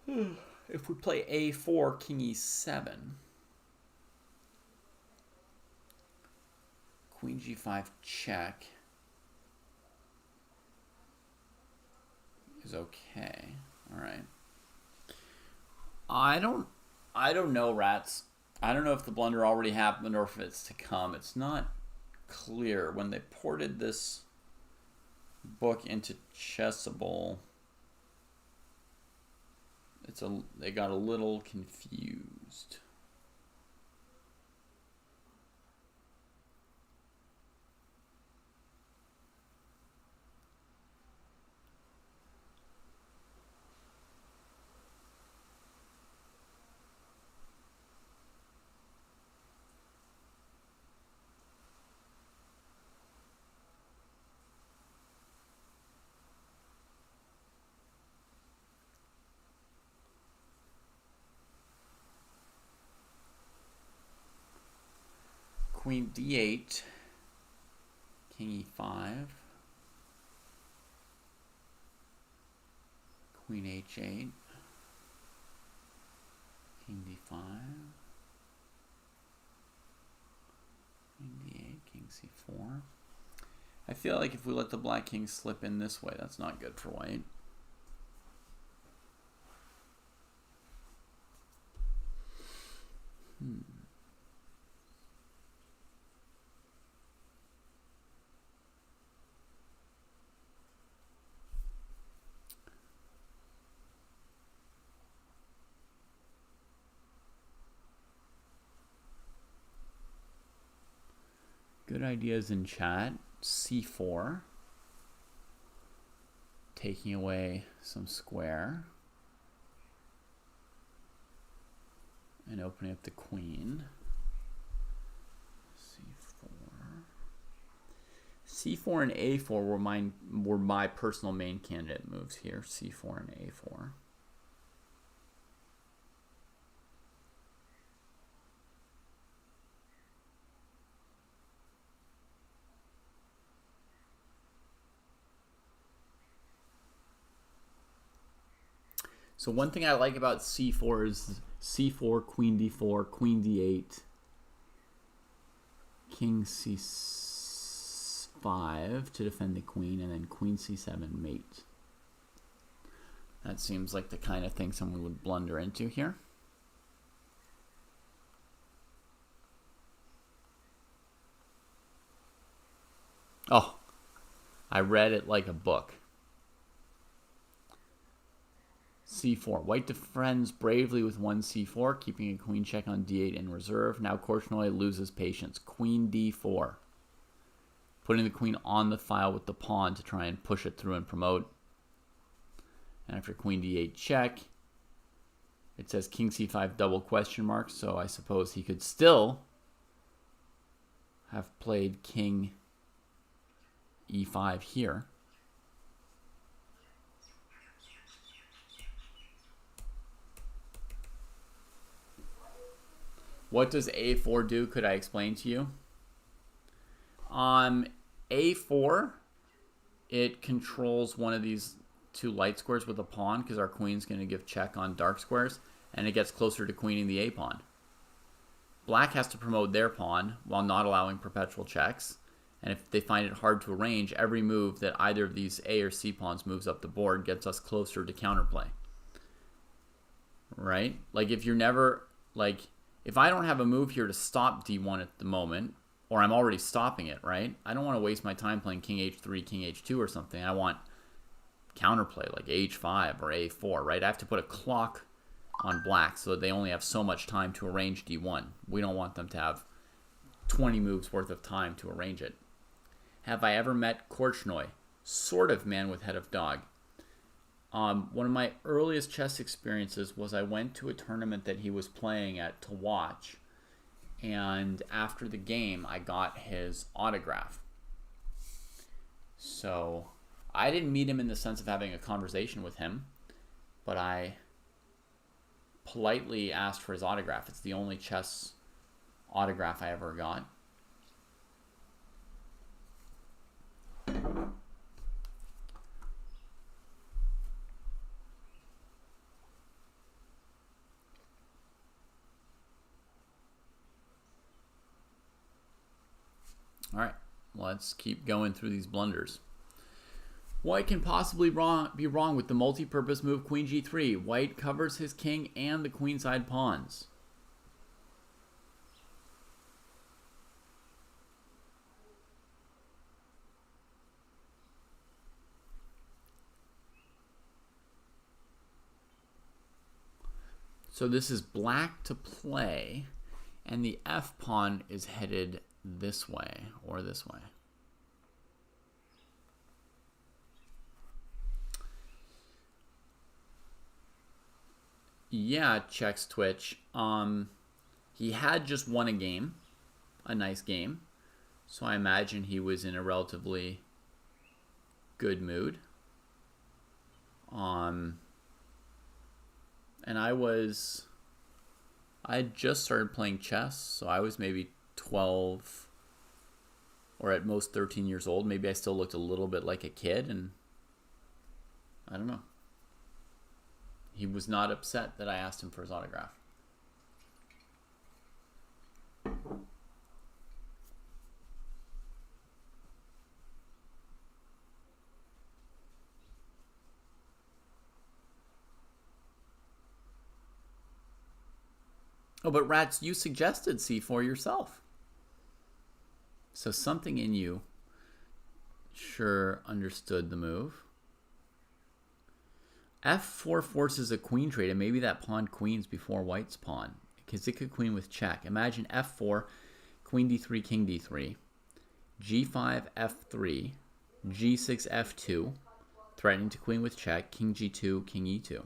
If we play a4, king e7, queen g5 check is okay. All right. I don't know, rats. I don't know if the blunder already happened or if it's to come. It's not clear. When they ported this book into Chessable, they got a little confused. Queen d8, king e5, queen h8, king d5, queen d8, king c4. I feel like if we let the black king slip in this way, that's not good for white. Good ideas in chat. c4. Taking away some square. And opening up the queen. c4 and a4 were my personal main candidate moves here. c4 and a4. So one thing I like about c4 is c4, queen d4, queen d8, king c5 to defend the queen, and then queen c7 mate. That seems like the kind of thing someone would blunder into here. Oh, I read it like a book. c4. White defends bravely with one c4, keeping a queen check on d8 in reserve. Now Korchnoi loses patience. Queen d4. Putting the queen on the file with the pawn to try and push it through and promote. And after queen d8 check, it says king c5 double question mark, so I suppose he could still have played king e5 here. What does a4 do? Could I explain to you? On a4, it controls one of these two light squares with a pawn because our queen's going to give check on dark squares, and it gets closer to queening the A pawn. Black has to promote their pawn while not allowing perpetual checks, and if they find it hard to arrange, every move that either of these A or C pawns moves up the board gets us closer to counterplay. Right? Like if you're never, like if I don't have a move here to stop D1 at the moment, or I'm already stopping it, right? I don't want to waste my time playing King H3, King H2 or something. I want counterplay like H5 or A4, right? I have to put a clock on black so that they only have so much time to arrange D1. We don't want them to have 20 moves worth of time to arrange it. Have I ever met Korchnoi? Sort of man with head of dog. One of my earliest chess experiences was I went to a tournament that he was playing at to watch, and after the game I got his autograph. So I didn't meet him in the sense of having a conversation with him, but I politely asked for his autograph. It's the only chess autograph I ever got. All right, let's keep going through these blunders. What can possibly be wrong with the multi-purpose move Queen G3? White covers his king and the queenside pawns. So this is black to play, and the F pawn is headed this way or this way. Yeah, checks Twitch. He had just won a game, a nice game, so I imagine he was in a relatively good mood. And I had just started playing chess, so I was maybe 12 or at most 13 years old. Maybe I still looked a little bit like a kid, and I don't know. He was not upset that I asked him for his autograph. Oh, but Rats, you suggested C4 yourself. So something in you sure understood the move. F4 forces a queen trade, and maybe that pawn queens before White's pawn, because it could queen with check. Imagine F4, Queen D3, King D3, G5, F3, G6, F2, threatening to queen with check, King G2, King E2.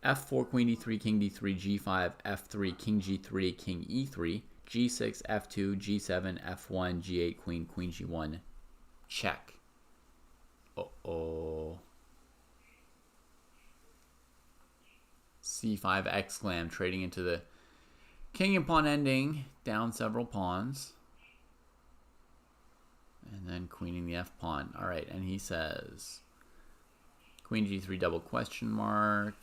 F4, Queen D3, King D3, G5, F3, King G3, King E3, G6, F2, G7, F1, G8, Queen, Queen G1, check. Uh-oh. C5 exclam, trading into the king and pawn ending, down several pawns. And then queening the F pawn. All right, and he says, Queen G3 double question mark.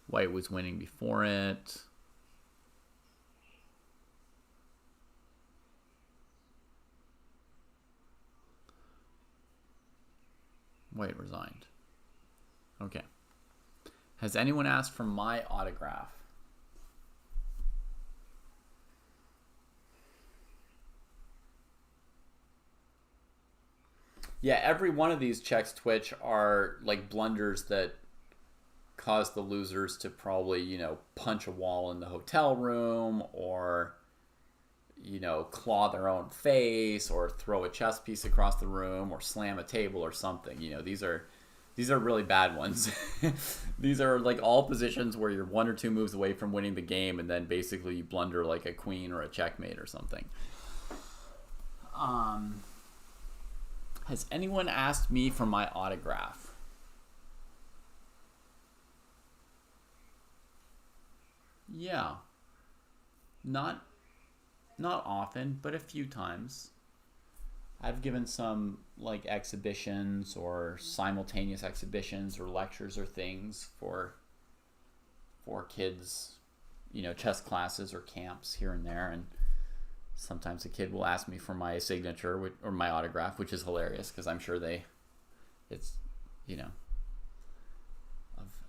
White was winning before it. White resigned. Okay. Has anyone asked for my autograph? Yeah, every one of these checks Twitch are like blunders that cause the losers to probably, you know, punch a wall in the hotel room, or, you know, claw their own face, or throw a chess piece across the room, or slam a table or something. You know, these are really bad ones. These are like all positions where you're one or two moves away from winning the game, and then basically you blunder like a queen or a checkmate or something. Has anyone asked me for my autograph? Yeah. Not often, but a few times. I've given some like exhibitions or simultaneous exhibitions or lectures or things for kids, chess classes or camps here and there, and sometimes a kid will ask me for my signature or my autograph, which is hilarious because I'm sure it's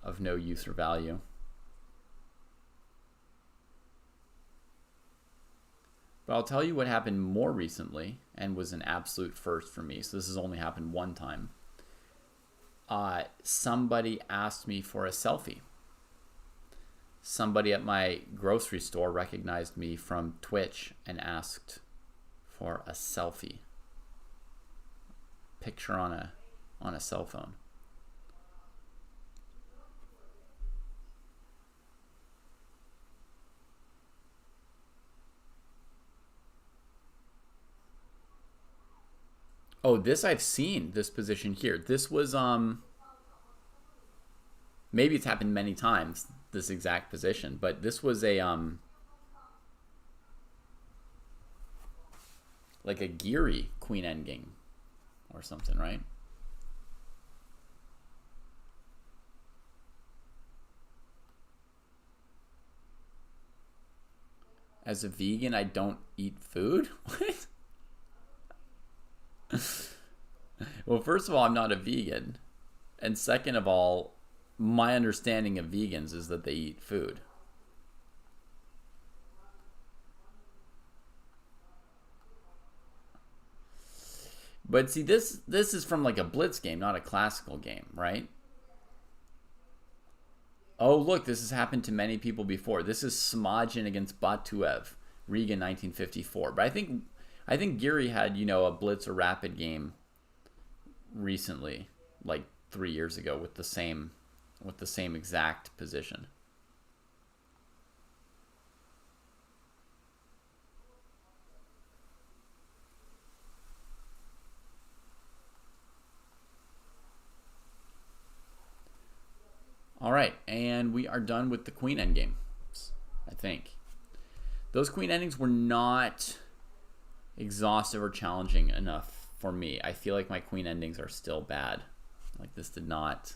of no use or value. But I'll tell you what happened more recently and was an absolute first for me. So this has only happened one time. Somebody asked me for a selfie. Somebody at my grocery store recognized me from Twitch and asked for a selfie. Picture on a cell phone. Oh, this I've seen, this position here. This was maybe it's happened many times, this exact position, but this was a like a Geary queen endgame or something, right? As a vegan, I don't eat food? What? Well, first of all, I'm not a vegan. And second of all, my understanding of vegans is that they eat food. But see, this is from like a blitz game, not a classical game, right? Oh, look, this has happened to many people before. This is Smajin against Batuev, Riga 1954. But I think Geary had, a blitz or rapid game recently, like 3 years ago, with the same exact position. All right, and we are done with the queen endgame, I think. Those queen endings were not exhaustive or challenging enough for me. I feel like my queen endings are still bad. Like this did not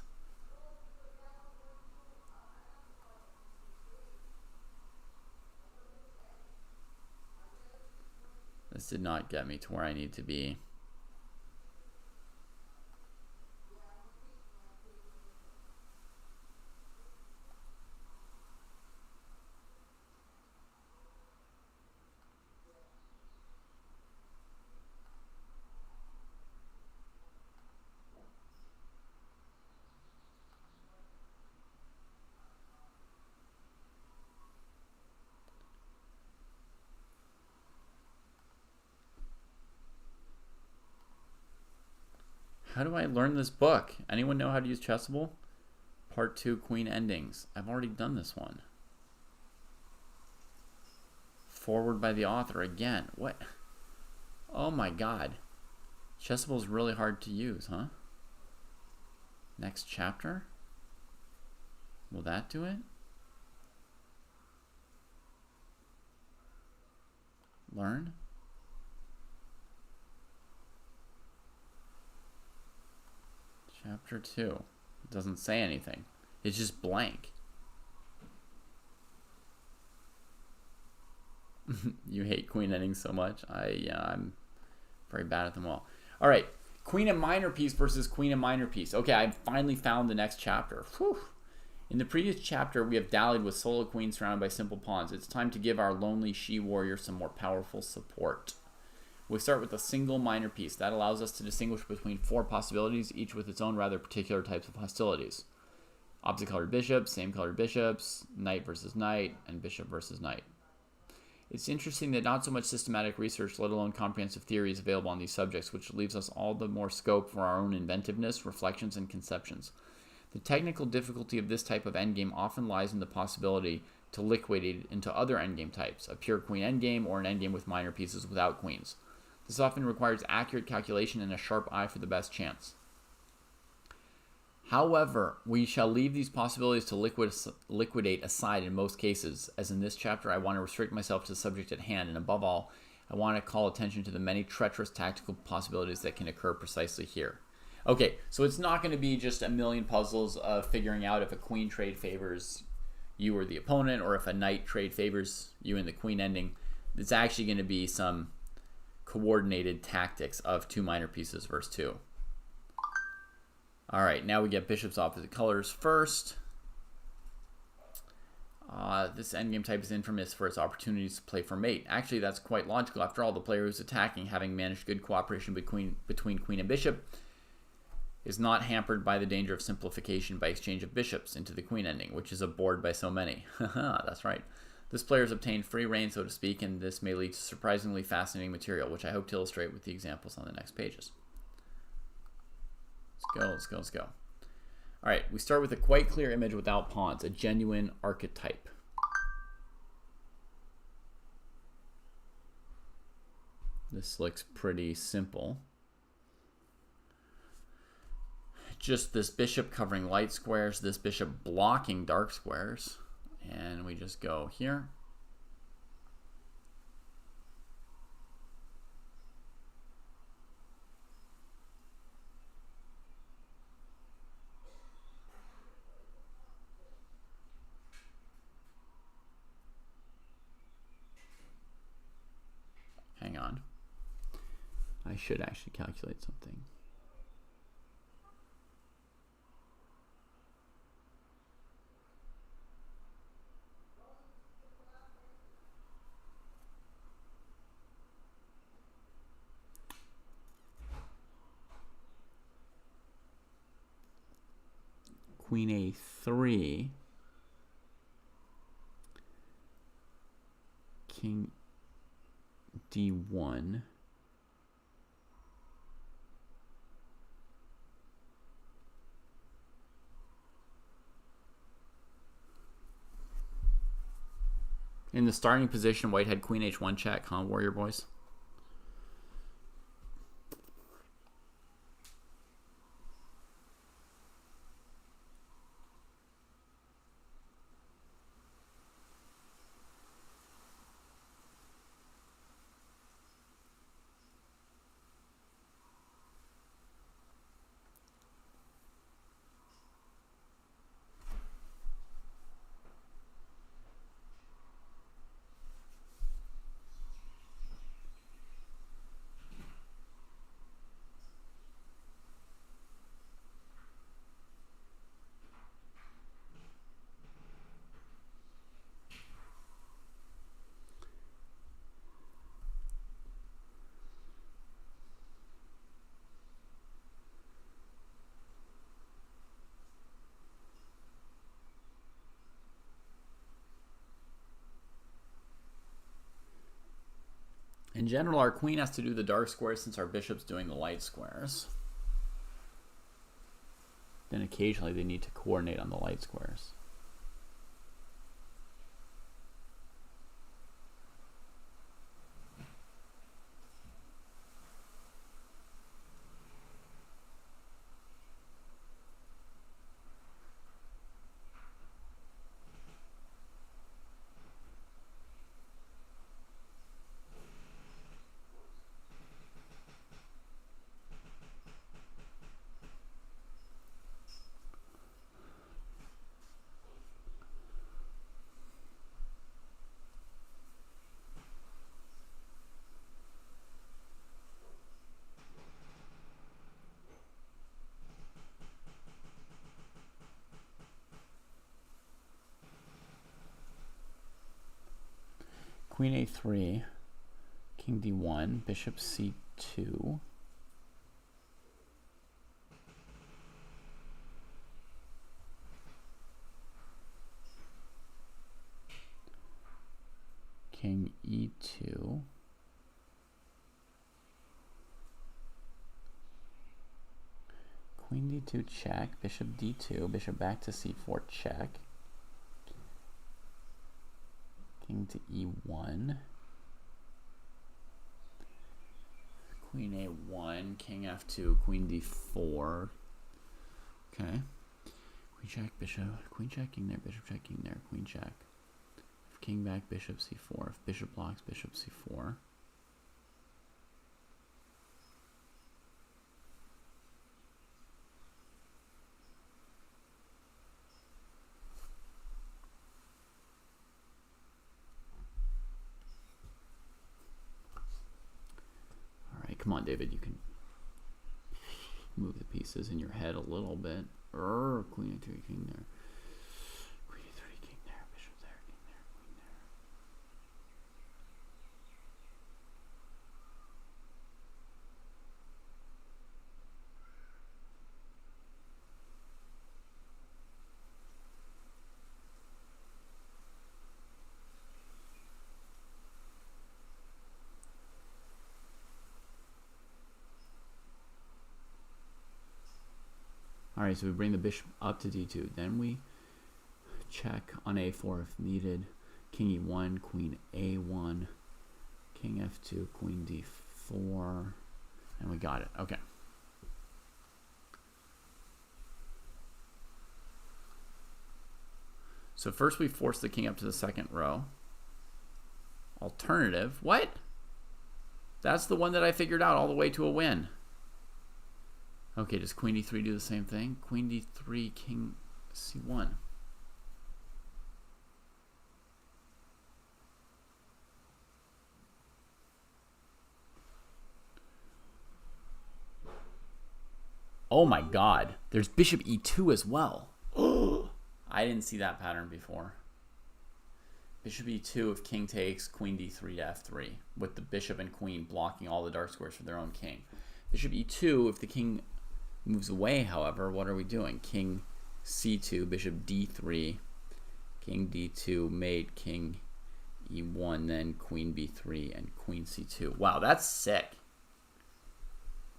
get me to where I need to be. How do I learn this book? Anyone know how to use Chessable? Part 2, Queen Endings. I've already done this one. Forward by the author again. What? Oh my god. Chessable is really hard to use, huh? Next chapter? Will that do it? Learn? Chapter 2. It doesn't say anything. It's just blank. You hate queen endings so much. I'm very bad at them all. All right. Queen and minor piece versus queen and minor piece. Okay, I finally found the next chapter. Whew. In the previous chapter, we have dallied with solo queens surrounded by simple pawns. It's time to give our lonely she-warrior some more powerful support. We start with a single minor piece. That allows us to distinguish between 4 possibilities, each with its own rather particular types of hostilities. Opposite colored bishops, same colored bishops, knight versus knight, and bishop versus knight. It's interesting that not so much systematic research, let alone comprehensive theory, is available on these subjects, which leaves us all the more scope for our own inventiveness, reflections, and conceptions. The technical difficulty of this type of endgame often lies in the possibility to liquidate it into other endgame types, a pure queen endgame or an endgame with minor pieces without queens. This often requires accurate calculation and a sharp eye for the best chance. However, we shall leave these possibilities to liquidate aside in most cases, as in this chapter I want to restrict myself to the subject at hand, and above all, I want to call attention to the many treacherous tactical possibilities that can occur precisely here. Okay, so it's not going to be just a million puzzles of figuring out if a queen trade favors you or the opponent, or if a knight trade favors you in the queen ending. It's actually going to be some coordinated tactics of 2 minor pieces versus 2. All right, now we get bishops opposite colors first. This endgame type is infamous for its opportunities to play for mate. Actually, that's quite logical. After all, the player who's attacking, having managed good cooperation between queen and bishop, is not hampered by the danger of simplification by exchange of bishops into the queen ending, which is abhorred by so many. That's right. This player has obtained free reign, so to speak, and this may lead to surprisingly fascinating material, which I hope to illustrate with the examples on the next pages. Let's go. All right, we start with a quite clear image without pawns, a genuine archetype. This looks pretty simple. Just this bishop covering light squares, this bishop blocking dark squares, and we just go here. Hang on. I should actually calculate something. Queen A3, King D1, in the starting position, white had Queen H1 check, huh, warrior boys? In general, our queen has to do the dark squares since our bishop's doing the light squares. Then occasionally they need to coordinate on the light squares. Queen A3, King D1, Bishop C2. King E2. Queen D2 check, Bishop D2, Bishop back to C4 check. King to E1. Queen A1, King F2, Queen D4. Okay. Queen check, Bishop, Queen checking there, Bishop checking there, Queen check. If King back, Bishop C4. If Bishop blocks, Bishop C4. Come on, David, you can move the pieces in your head a little bit. Queen A2, king there. Queen A3, king there, bishop there, king there, queen there. Alright, so we bring the bishop up to d2. Then we check on a4 if needed. King e1, queen a1, king f2, queen d4. And we got it. Okay. So first we force the king up to the second row. Alternative. What? That's the one that I figured out all the way to a win. Okay, does queen d3 do the same thing? Queen d3, king c1. Oh my god, there's bishop e2 as well. I didn't see that pattern before. Bishop e2 if king takes, queen d3 to f3, with the bishop and queen blocking all the dark squares for their own king. Bishop e2 if the king moves away, however, what are we doing? King c2, bishop d3, king d2, mate, king e1, then queen b3 and queen c2. Wow, that's sick.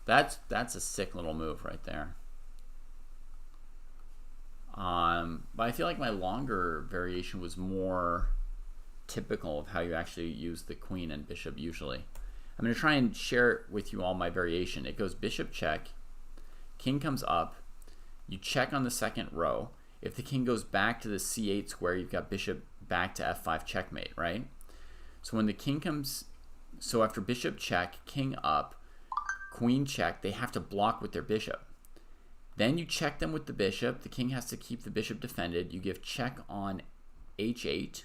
That's a sick little move right there. But I feel like my longer variation was more typical of how you actually use the queen and bishop usually. I'm going to try and share with you all my variation. It goes bishop check, king comes up, you check on the second row. If the king goes back to the c8 square, you've got bishop back to f5 checkmate, right? So when the king comes, so after bishop check, king up, queen check, they have to block with their bishop. Then you check them with the bishop. The king has to keep the bishop defended. You give check on h8.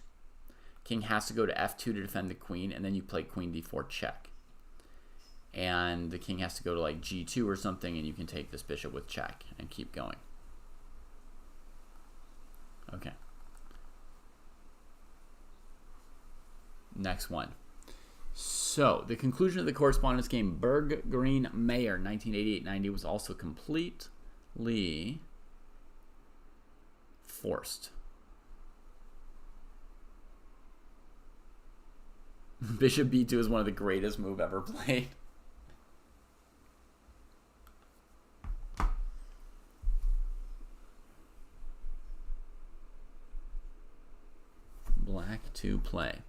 King has to go to f2 to defend the queen, and then you play queen d4 check. And the king has to go to like g2 or something, and you can take this bishop with check and keep going. Okay. Next one. So, the conclusion of the correspondence game Berg, Green, Mayer, 1988-90 was also completely forced. Bishop b2 is one of the greatest moves ever played. Black to play.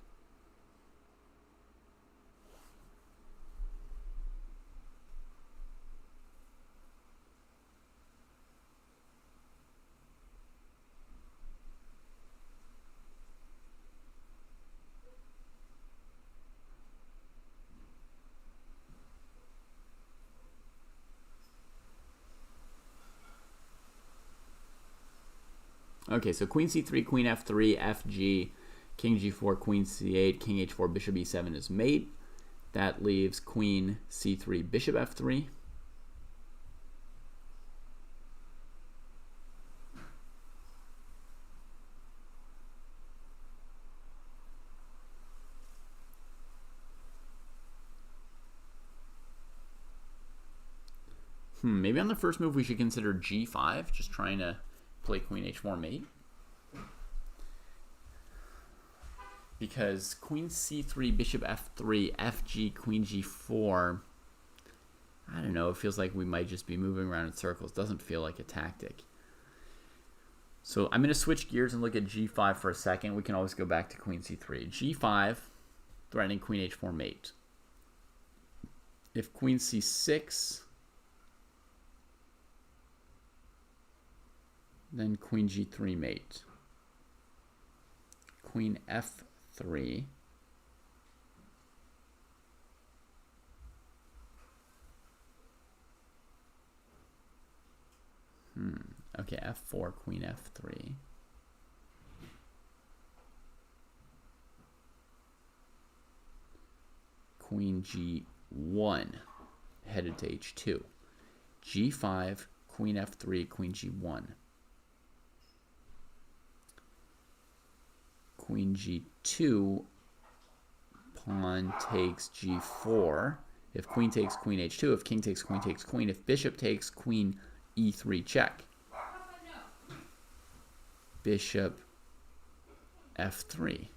Okay, so queen c3, queen f3, fg, king g4, queen c8, king h4, bishop e7 is mate. That leaves queen c3, bishop f3. Maybe on the first move we should consider g5, just trying to play queen h4 mate. Because queen c3, bishop f3, fg, queen g4, I don't know, it feels like we might just be moving around in circles. Doesn't feel like a tactic. So I'm going to switch gears and look at g5 for a second. We can always go back to queen c3. g5, threatening queen h4 mate. If queen c6, then queen g3 mate. Queen f3. Okay, f4, queen f3. Queen g1. headed to h2. g5, queen f3, queen g1. Queen g2, pawn takes g4. If queen takes queen h2, if king takes queen, if bishop takes queen e3 check. Bishop f3.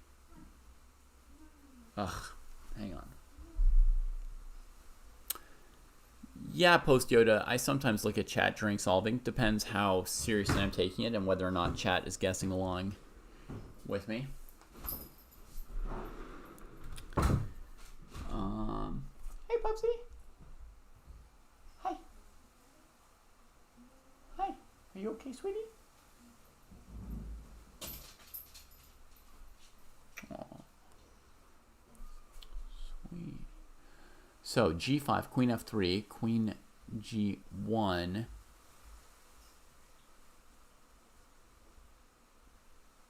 Ugh, hang on. Yeah, Post Yoda, I sometimes look at chat during solving. Depends how seriously I'm taking it and whether or not chat is guessing along with me. Hey, Pupsy. Hi. Hi. Are you okay, sweetie? Aw. Sweet. So, g5, queen f3, queen g1,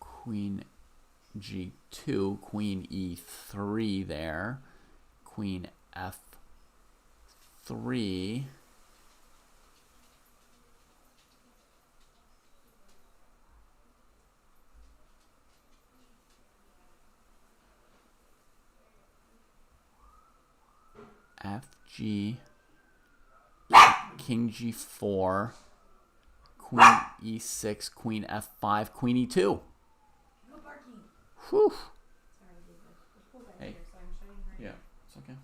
queen g2, queen e3 there, queen f3, fg, king g4, queen e6, queen f5, queen e2.
No barking.
Whew.
Sorry, David. There's pool back
Hey.
here, so I'm shutting her.
Yeah, it's okay.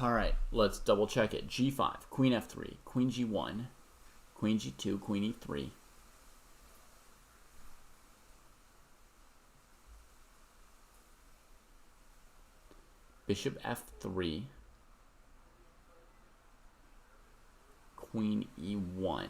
All right, let's double check it. g5, queen f3, queen g1, queen g2, queen e3. Bishop f3, queen e1.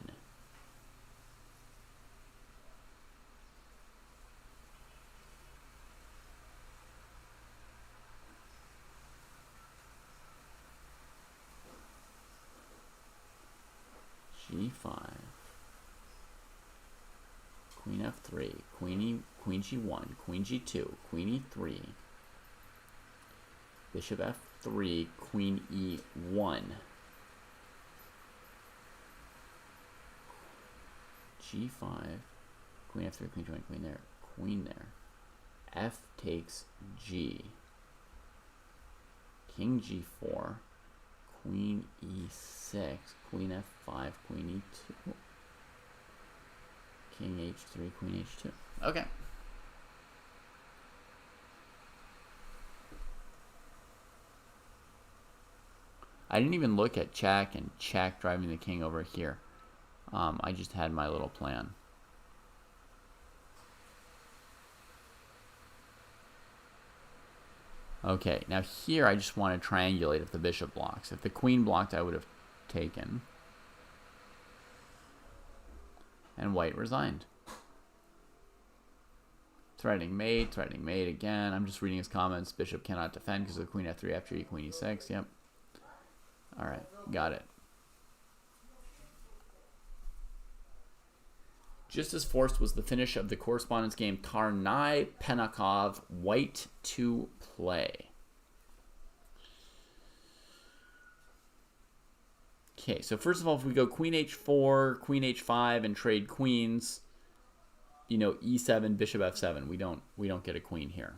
g5, queen f3, queen g1, queen g2, queen e3, bishop f3, queen e1, g5, queen f3, queen join, queen there, f takes g, king g4, queen e6, queen f5, queen e2, king h3, queen h2. Okay. I didn't even look at check and check driving the king over here. I just had my little plan. Okay, now here I just want to triangulate if the bishop blocks. If the queen blocked, I would have taken. And white resigned. Threatening mate again. I'm just reading his comments. Bishop cannot defend because of queen f3 after e, queen e6. Yep. All right, got it. Just as forced was the finish of the correspondence game Tarnai Penakov, white to play. Okay, so first of all, if we go queen h4, queen h5, and trade queens, you know, e7, bishop f7, we don't get a queen here.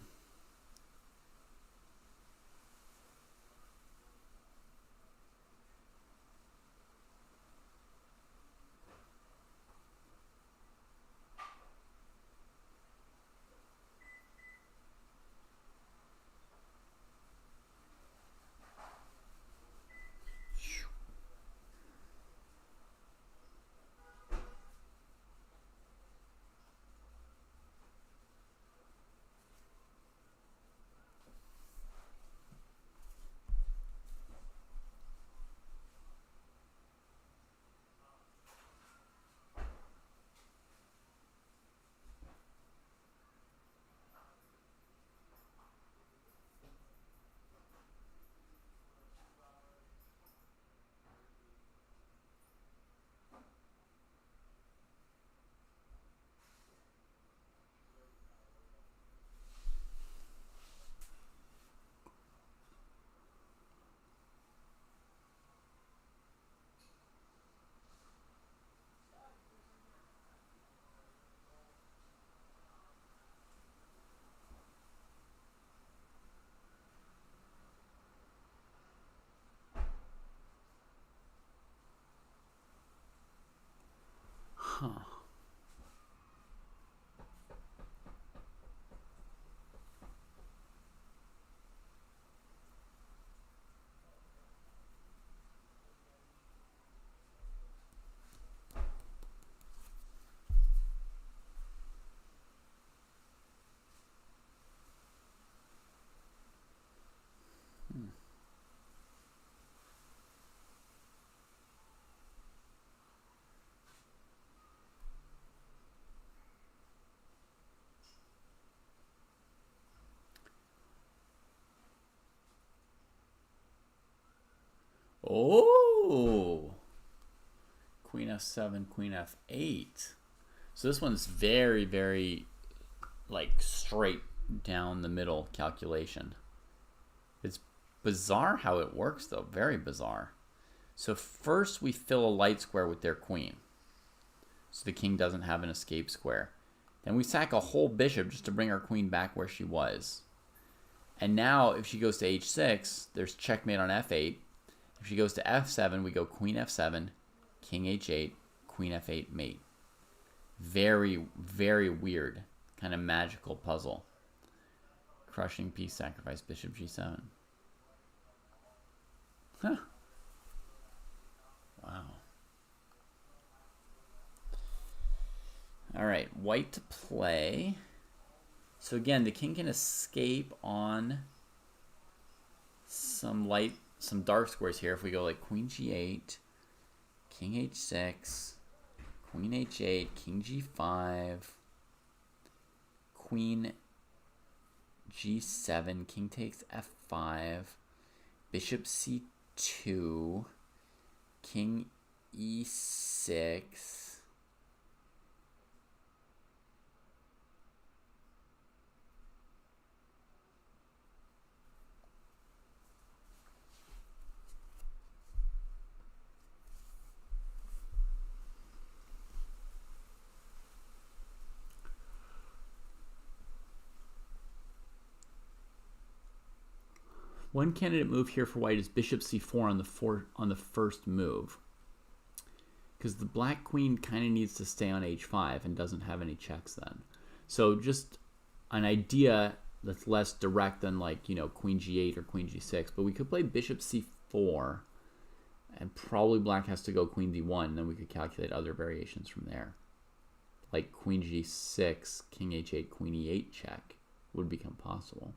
Huh. Oh, Queen F7, Queen F8. So this one's very, very like straight down the middle calculation. It's bizarre how it works though, very bizarre. So first we fill a light square with their queen, so the king doesn't have an escape square. Then we sack a whole bishop just to bring our queen back where she was. And now if she goes to h6, there's checkmate on f8. If she goes to f7, we go queen f7, king h8, queen f8 mate. Very, very weird, kind of magical puzzle. Crushing piece, sacrifice, bishop g7. Huh. Wow. All right, white to play. So again, the king can escape on some dark squares here. If we go like queen g8, king h6, queen h8, king g5, queen g7, king takes f5, bishop c2, king e6. One candidate move here for white is bishop c4 on the first move, because the black queen kind of needs to stay on h5 and doesn't have any checks then. So just an idea that's less direct than like, you know, queen g8 or queen g6, but we could play bishop c4 and probably black has to go queen d1, and then we could calculate other variations from there. Like queen g6, king h8, queen e8 check would become possible.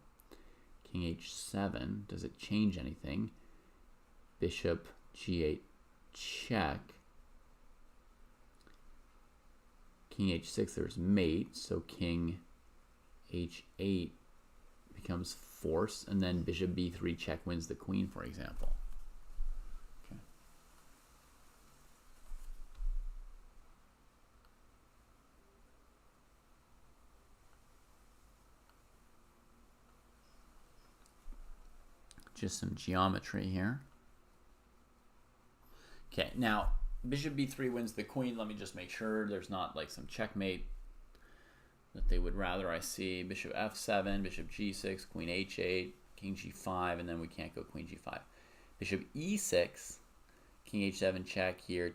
King h7, does it change anything? Bishop g8 check. King h6, there's mate, so king h8 becomes force, and then bishop b3 check wins the queen, for example. Okay. Just some geometry here. Okay, now bishop b3 wins the queen. Let me just make sure there's not like some checkmate that they would rather I see. Bishop f7, bishop g6, queen h8, king g5, and then we can't go queen g5. Bishop e6, king h7, check here,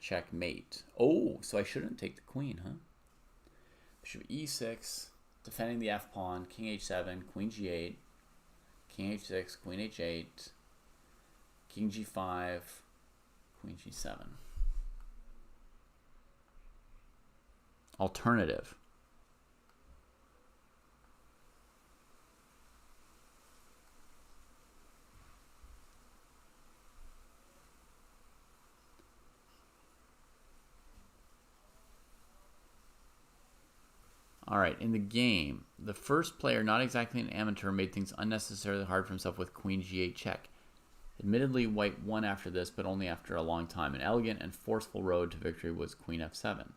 checkmate. Oh, so I shouldn't take the queen, huh? Bishop e6, defending the f pawn, king h7, queen g8, king h6, queen h8, king g5, queen g7. Alternative. All right, in the game, the first player, not exactly an amateur, made things unnecessarily hard for himself with queen g8 check. Admittedly, white won after this, but only after a long time. An elegant and forceful road to victory was queen f7.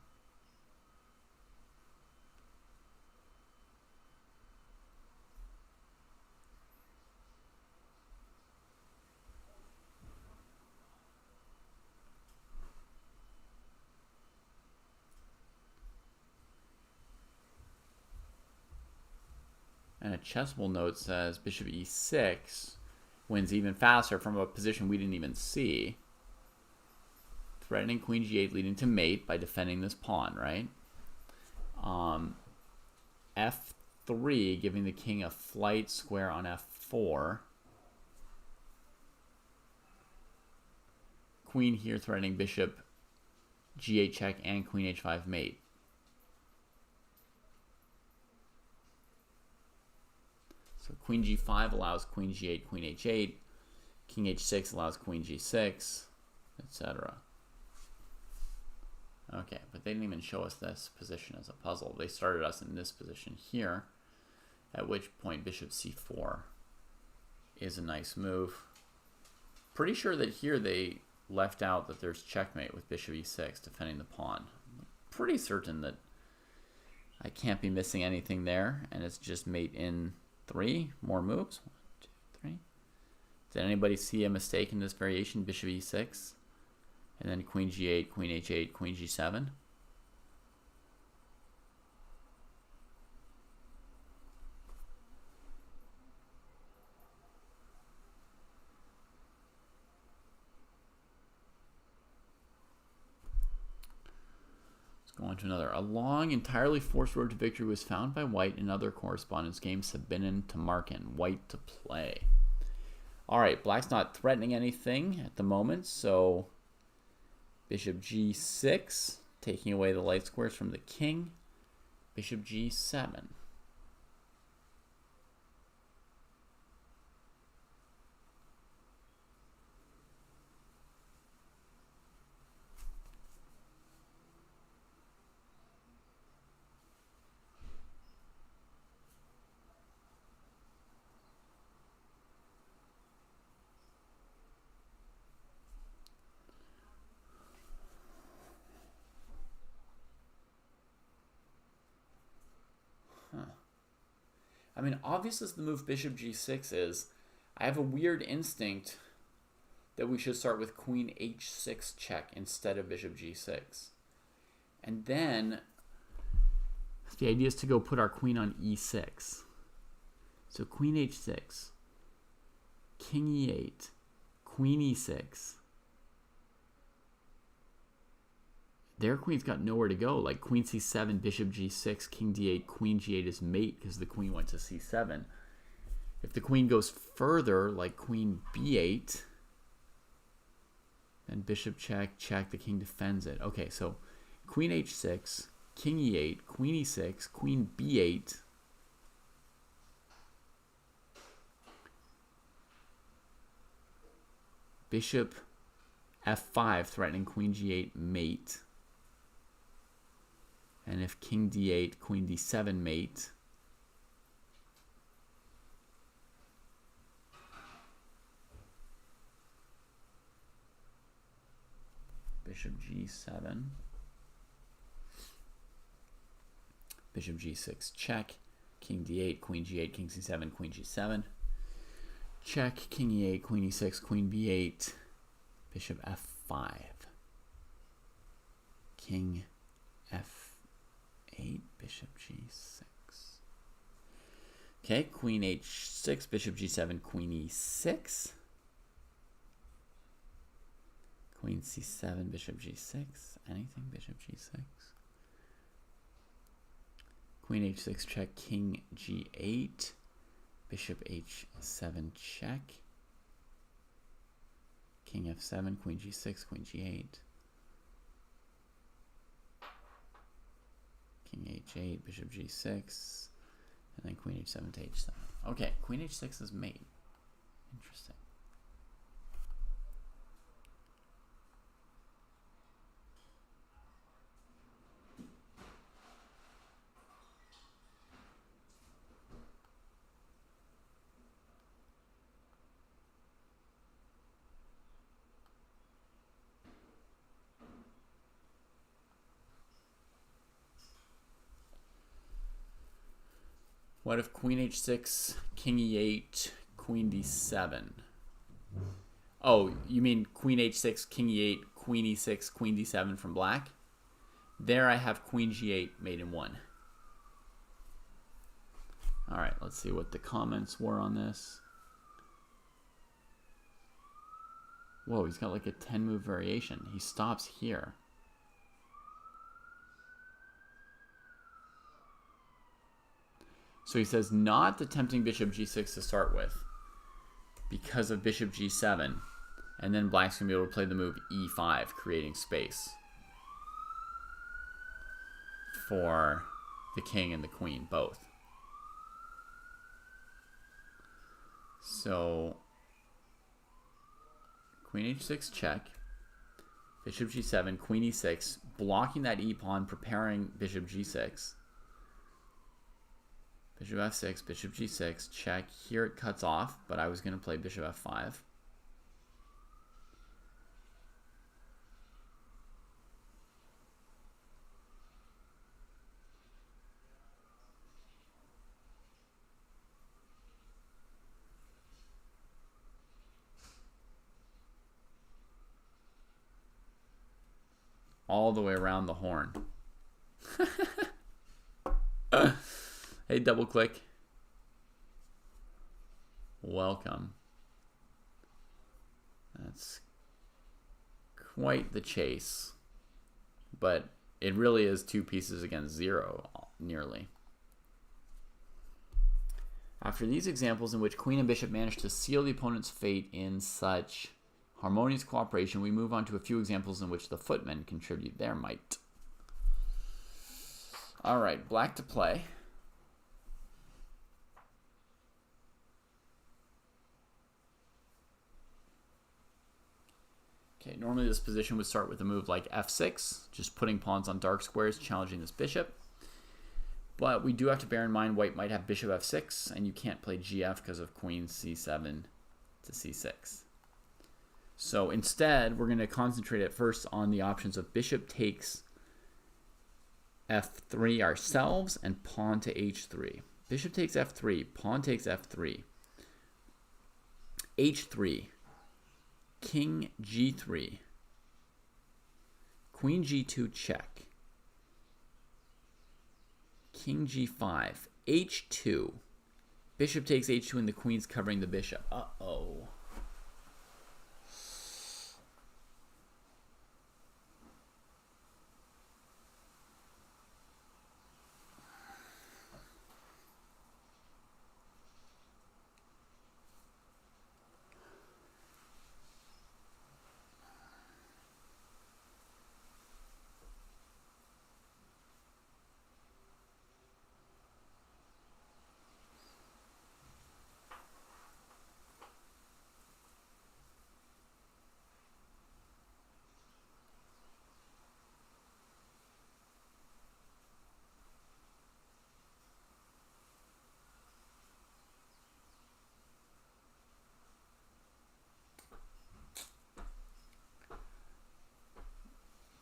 And a chessable note says bishop e6 wins even faster from a position we didn't even see. threatening queen g8, leading to mate by defending this pawn, right? F3, giving the king a flight square on F4. Queen here threatening bishop g8 check and queen h5 mate. So queen g5 allows queen g8, queen h8. King h6 allows queen g6, etc. Okay, but they didn't even show us this position as a puzzle. They started us in this position here, at which point bishop c4 is a nice move. Pretty sure that here they left out that there's checkmate with bishop e6 defending the pawn. I'm pretty certain that I can't be missing anything there, and it's just mate in 3 more moves. 1, 2, 3. Did anybody see a mistake in this variation? Bishop e6, and then queen g8, queen h8, queen g7. Go on to another. A long, entirely forced road to victory was found by White in other correspondence games Sabinin to Markin. White to play. All right, Black's not threatening anything at the moment, so bishop g6, taking away the light squares from the king. Bishop g7. I mean, obvious as the move bishop g6 is, I have a weird instinct that we should start with queen h6 check instead of bishop g6. And then the idea is to go put our queen on e6. So queen h6, king e8, queen e6. Their queen's got nowhere to go. Like queen c7, bishop g6, king d8, queen g8 is mate because the queen went to c7. If the queen goes further, like queen b8, then bishop check, check, the king defends it. Okay, so queen h6, king e8, queen e6, queen b8. Bishop f5, threatening queen g8 mate. And if king d8, queen d7 mate, bishop g7, bishop g6 check, king d8, queen g8, king c7, queen g7, check, king e8, queen e6, queen b8, bishop f5, king f8, bishop g6. Okay, queen h6, bishop g7, queen e6. Queen c7, bishop g6. Anything, bishop g6. Queen h6 check, king g8. Bishop h7 check. King f7, queen g6, queen g8. King h8, bishop g6, and then queen h7 to h7. Okay, queen h6 is mate. Interesting. What if queen h6, king e8, queen d7? Oh, you mean queen h6, king e8, queen e6, queen d7 from black? There I have queen g8 mate in 1. All right, let's see what the comments were on this. Whoa, he's got like a 10 move variation. He stops here. So he says not the tempting bishop g6 to start with because of bishop g7. And then black's going to be able to play the move e5, creating space for the king and the queen, both. So queen h6 check, bishop g7, queen e6, blocking that e-pawn, preparing bishop g6. Bishop f6, bishop g6, check. Here it cuts off, but I was going to play bishop f5. All the way around the horn. Hey, double click. Welcome. That's quite the chase. But it really is 2 pieces against 0, nearly. After these examples in which queen and bishop managed to seal the opponent's fate in such harmonious cooperation, we move on to a few examples in which the footmen contribute their might. All right, black to play. Okay, normally this position would start with a move like f6, just putting pawns on dark squares, challenging this bishop. But we do have to bear in mind white might have bishop f6, and you can't play gf because of queen c7 to c6. So instead, we're going to concentrate at first on the options of bishop takes f3 ourselves and pawn to h3. Bishop takes f3, pawn takes f3, h3, king g3, queen g2 check, king g5, h2, bishop takes h2 and the queen's covering the bishop. Uh-oh.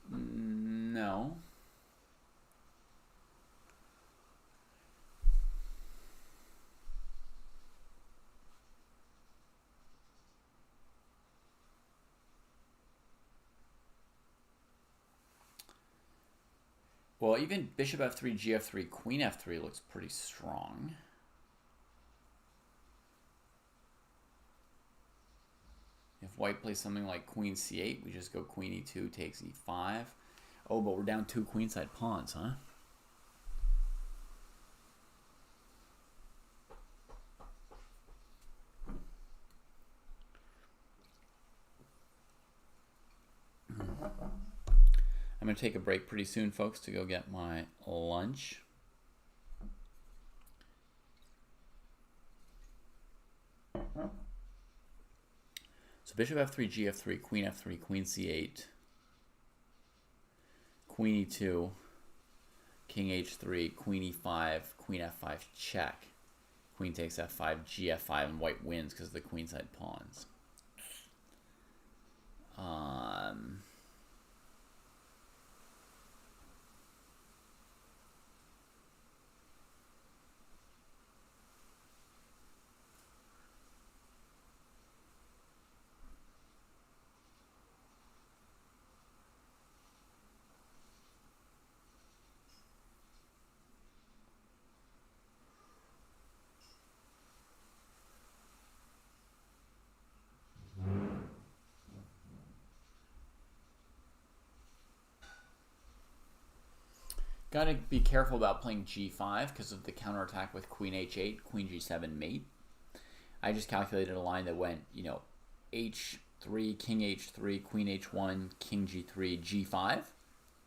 No. Well, even bishop f3, gf3, queen f3 looks pretty strong. If white plays something like queen c8, we just go queen e2 takes e5. Oh, but we're down 2 queenside pawns, huh? I'm going to take a break pretty soon, folks, to go get my lunch. So bishop f3, gf3, queen f3, queen c8, queen e2, king h3, queen e5, queen f5 check, queen takes f5, gf5, and white wins because of the queenside pawns. Gotta be careful about playing g5 because of the counterattack with queen h8, queen g7 mate. I just calculated a line that went, you know, h3, king h3, queen h1, king g3, g5,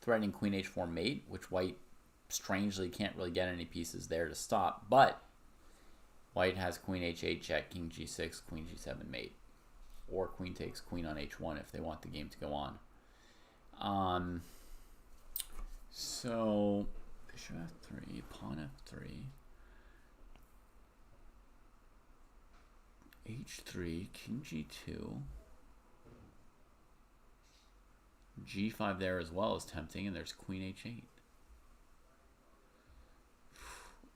threatening queen h4 mate, which white strangely can't really get any pieces there to stop. But white has queen h8 check, king g6, queen g7 mate. Or queen takes queen on h1 if they want the game to go on. So bishop f3, pawn f3, h3, king g2, g5 there as well is tempting, and there's queen h8.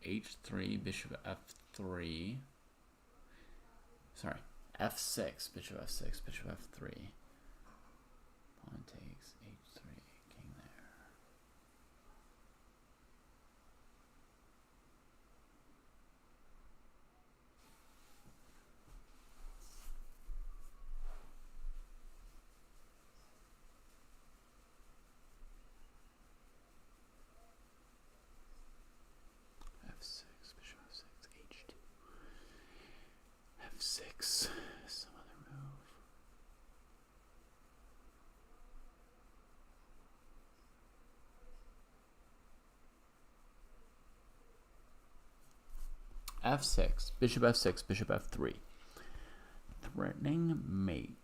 h3, bishop f3. Sorry, f6, bishop f6, bishop f3. Pawn takes h3, king there. f6, bishop f6, h2. f6, some other move. f6, bishop f6, bishop f3. Threatening mate.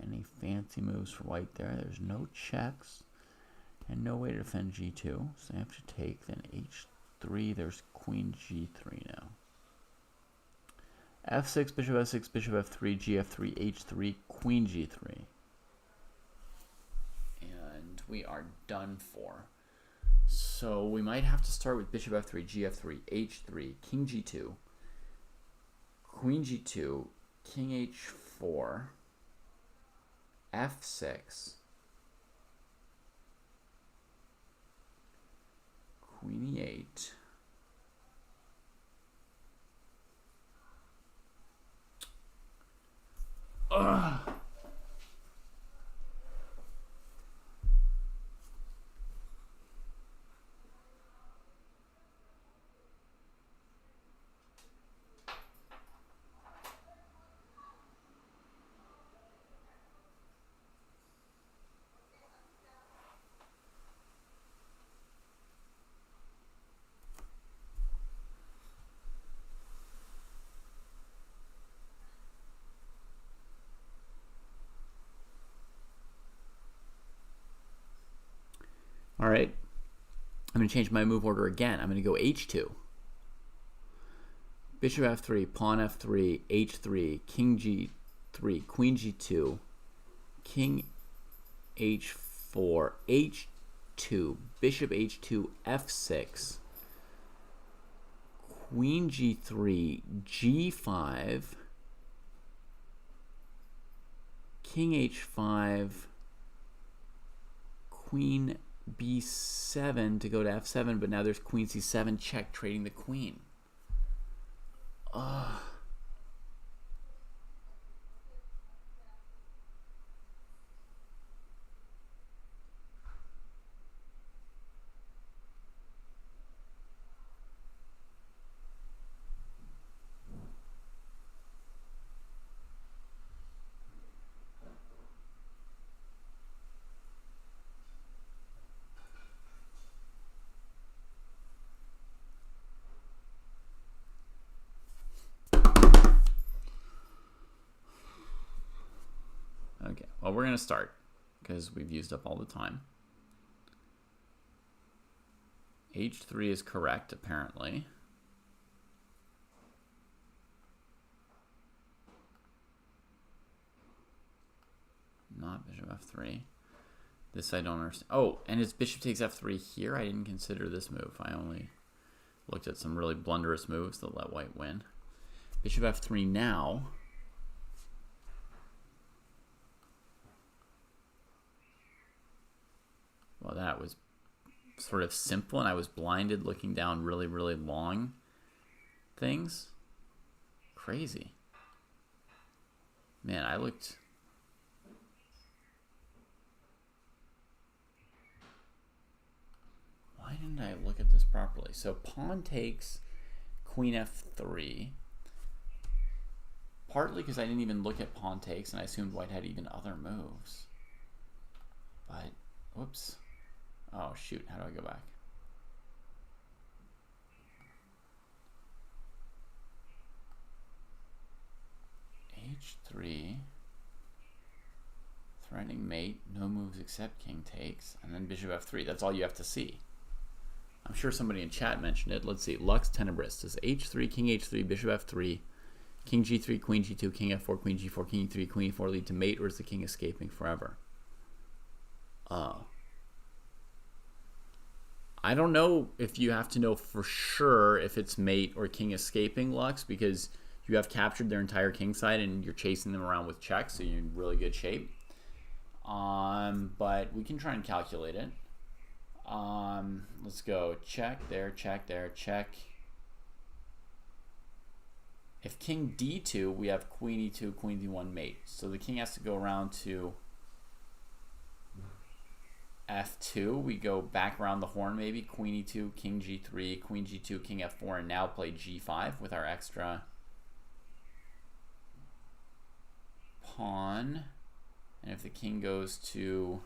Any fancy moves for white there? There's no checks and no way to defend g2. So I have to take then h3. There's queen g3 now. f6, bishop f6, bishop f3, gf3, h3, queen g3. And we are done for. So we might have to start with bishop f3, gf3, h3, king g2, queen g2, king h4, f6, queen e8, ugh. All right, I'm going to change my move order again. I'm going to go h2. Bishop f3, pawn f3, h3, king g3, queen g2, king h4, h2, bishop h2, f6, queen g3, g5, king h5, queen b7 to go to f7, but now there's queen c7 check, trading the queen. Ugh. Okay, well, we're going to start because we've used up all the time. h3 is correct, apparently. Not bishop f3. This I don't understand. Oh, and his bishop takes f3 here? I didn't consider this move. I only looked at some really blunderous moves that let white win. Bishop f3 now. Well, that was sort of simple, and I was blinded looking down really, really long things. Crazy. Man, I looked didn't I look at this properly? So pawn takes queen f3. Partly because I didn't even look at pawn takes and I assumed white had even other moves. But, whoops. Oh, shoot. How do I go back? h3. Threatening mate. No moves except king takes. And then bishop f3. That's all you have to see. I'm sure somebody in chat mentioned it. Let's see. Lux Tenebris says h3, king h3, bishop f3. King g3, queen g2, king f4, queen g4, king e3, queen e4 lead to mate, or is the king escaping forever? I don't know if you have to know for sure if it's mate or king escaping, Lux, because you have captured their entire king side and you're chasing them around with checks, so you're in really good shape. But we can try and calculate it. Let's go check there, check there, check. If king d2, we have queen e2, queen d1 mate. So the king has to go around to f2. We go back around the horn maybe. Queen e2, king g3, queen g2, king f4, and now play g5 with our extra pawn. And if the king goes to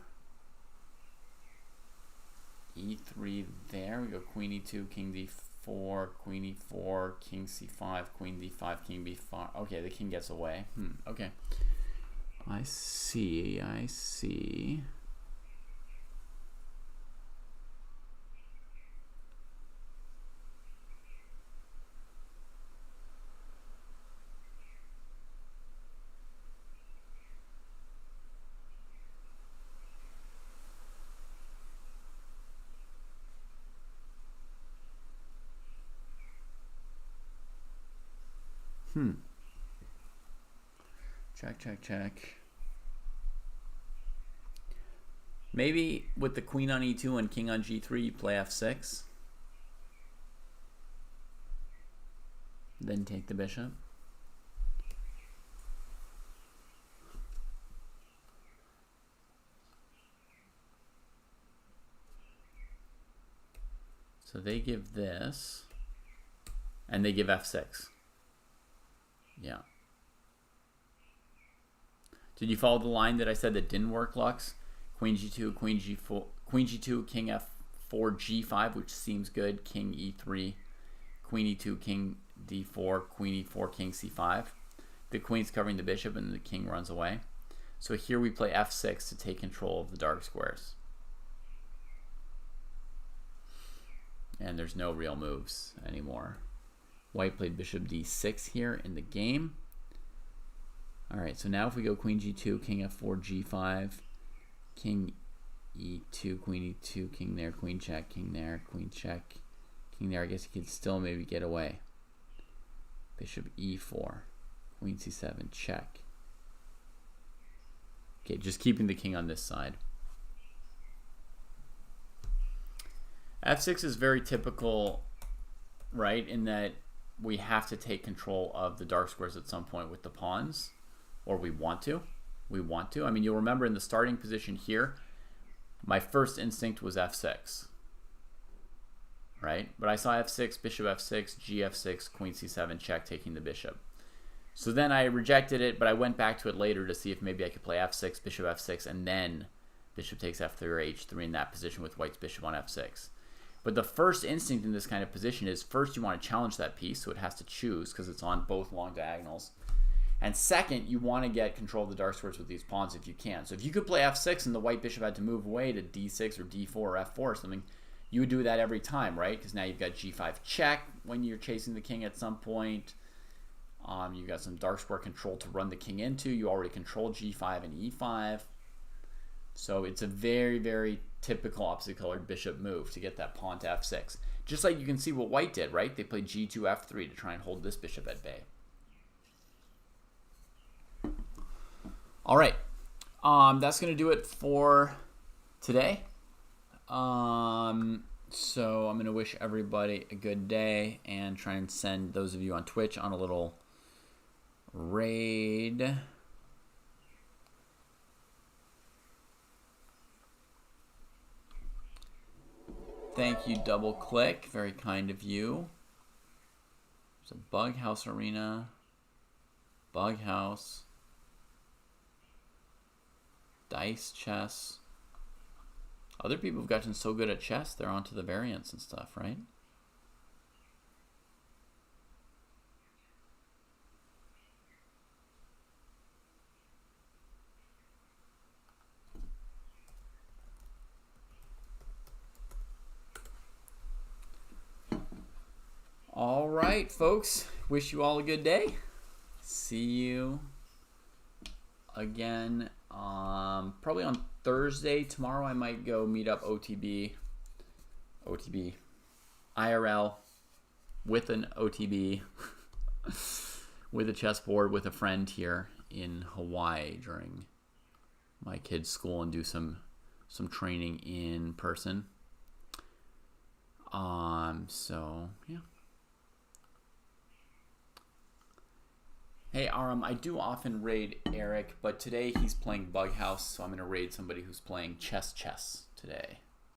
e3 there, we go queen e2, king d4, queen e4, king c5, queen d5, king b5. Okay, the king gets away. Okay. I see, I see. Check, check, check. Maybe with the queen on e2 and king on g3, you play f6. Then take the bishop. So they give this, and they give f6. Yeah. Did you follow the line that I said that didn't work, Lux? Queen g2, queen g4, queen g2, king f4, g5, which seems good. King e3, queen e2, king d4, queen e4, king c5. The queen's covering the bishop and the king runs away. So here we play f6 to take control of the dark squares. And there's no real moves anymore. White played bishop d6 here in the game. All right, so now if we go queen g2, king f4, g5, king e2, queen e2, king there, queen check, king there, queen check, king there. I guess you could still maybe get away. Bishop e4, queen c7, check. Okay, just keeping the king on this side. f6 is very typical, right, in that we have to take control of the dark squares at some point with the pawns. Or we want to. I mean, you'll remember in the starting position here, my first instinct was f6. Right? But I saw f6, bishop f6, gf6, queen c7, check, taking the bishop. So then I rejected it, but I went back to it later to see if maybe I could play f6, bishop f6, and then bishop takes f3 or h3 in that position with white's bishop on f6. But the first instinct in this kind of position is first you want to challenge that piece, so it has to choose because it's on both long diagonals. And second, you want to get control of the dark squares with these pawns if you can. So if you could play f6 and the white bishop had to move away to d6 or d4 or f4 or something, you would do that every time, right? Because now you've got g5 check when you're chasing the king at some point. You've got some dark square control to run the king into. You already control g5 and e5. So it's a very, very typical opposite colored bishop move to get that pawn to f6. Just like you can see what white did, right? They played g2, f3 to try and hold this bishop at bay. All right, that's going to do it for today. So I'm going to wish everybody a good day and try and send those of you on Twitch on a little raid. Thank you, Double Click. Very kind of you. There's a Bug House Arena. Bug House. Dice Chess. Other people have gotten so good at chess, they're onto the variants and stuff, right? All right, folks. Wish you all a good day. See you again probably on Thursday. Tomorrow I might go meet up OTB IRL with an OTB with a chessboard with a friend here in Hawaii during my kids' school and do some training in person. So yeah. Hey, Aram, I do often raid Eric, but today he's playing Bug House, so I'm going to raid somebody who's playing chess today.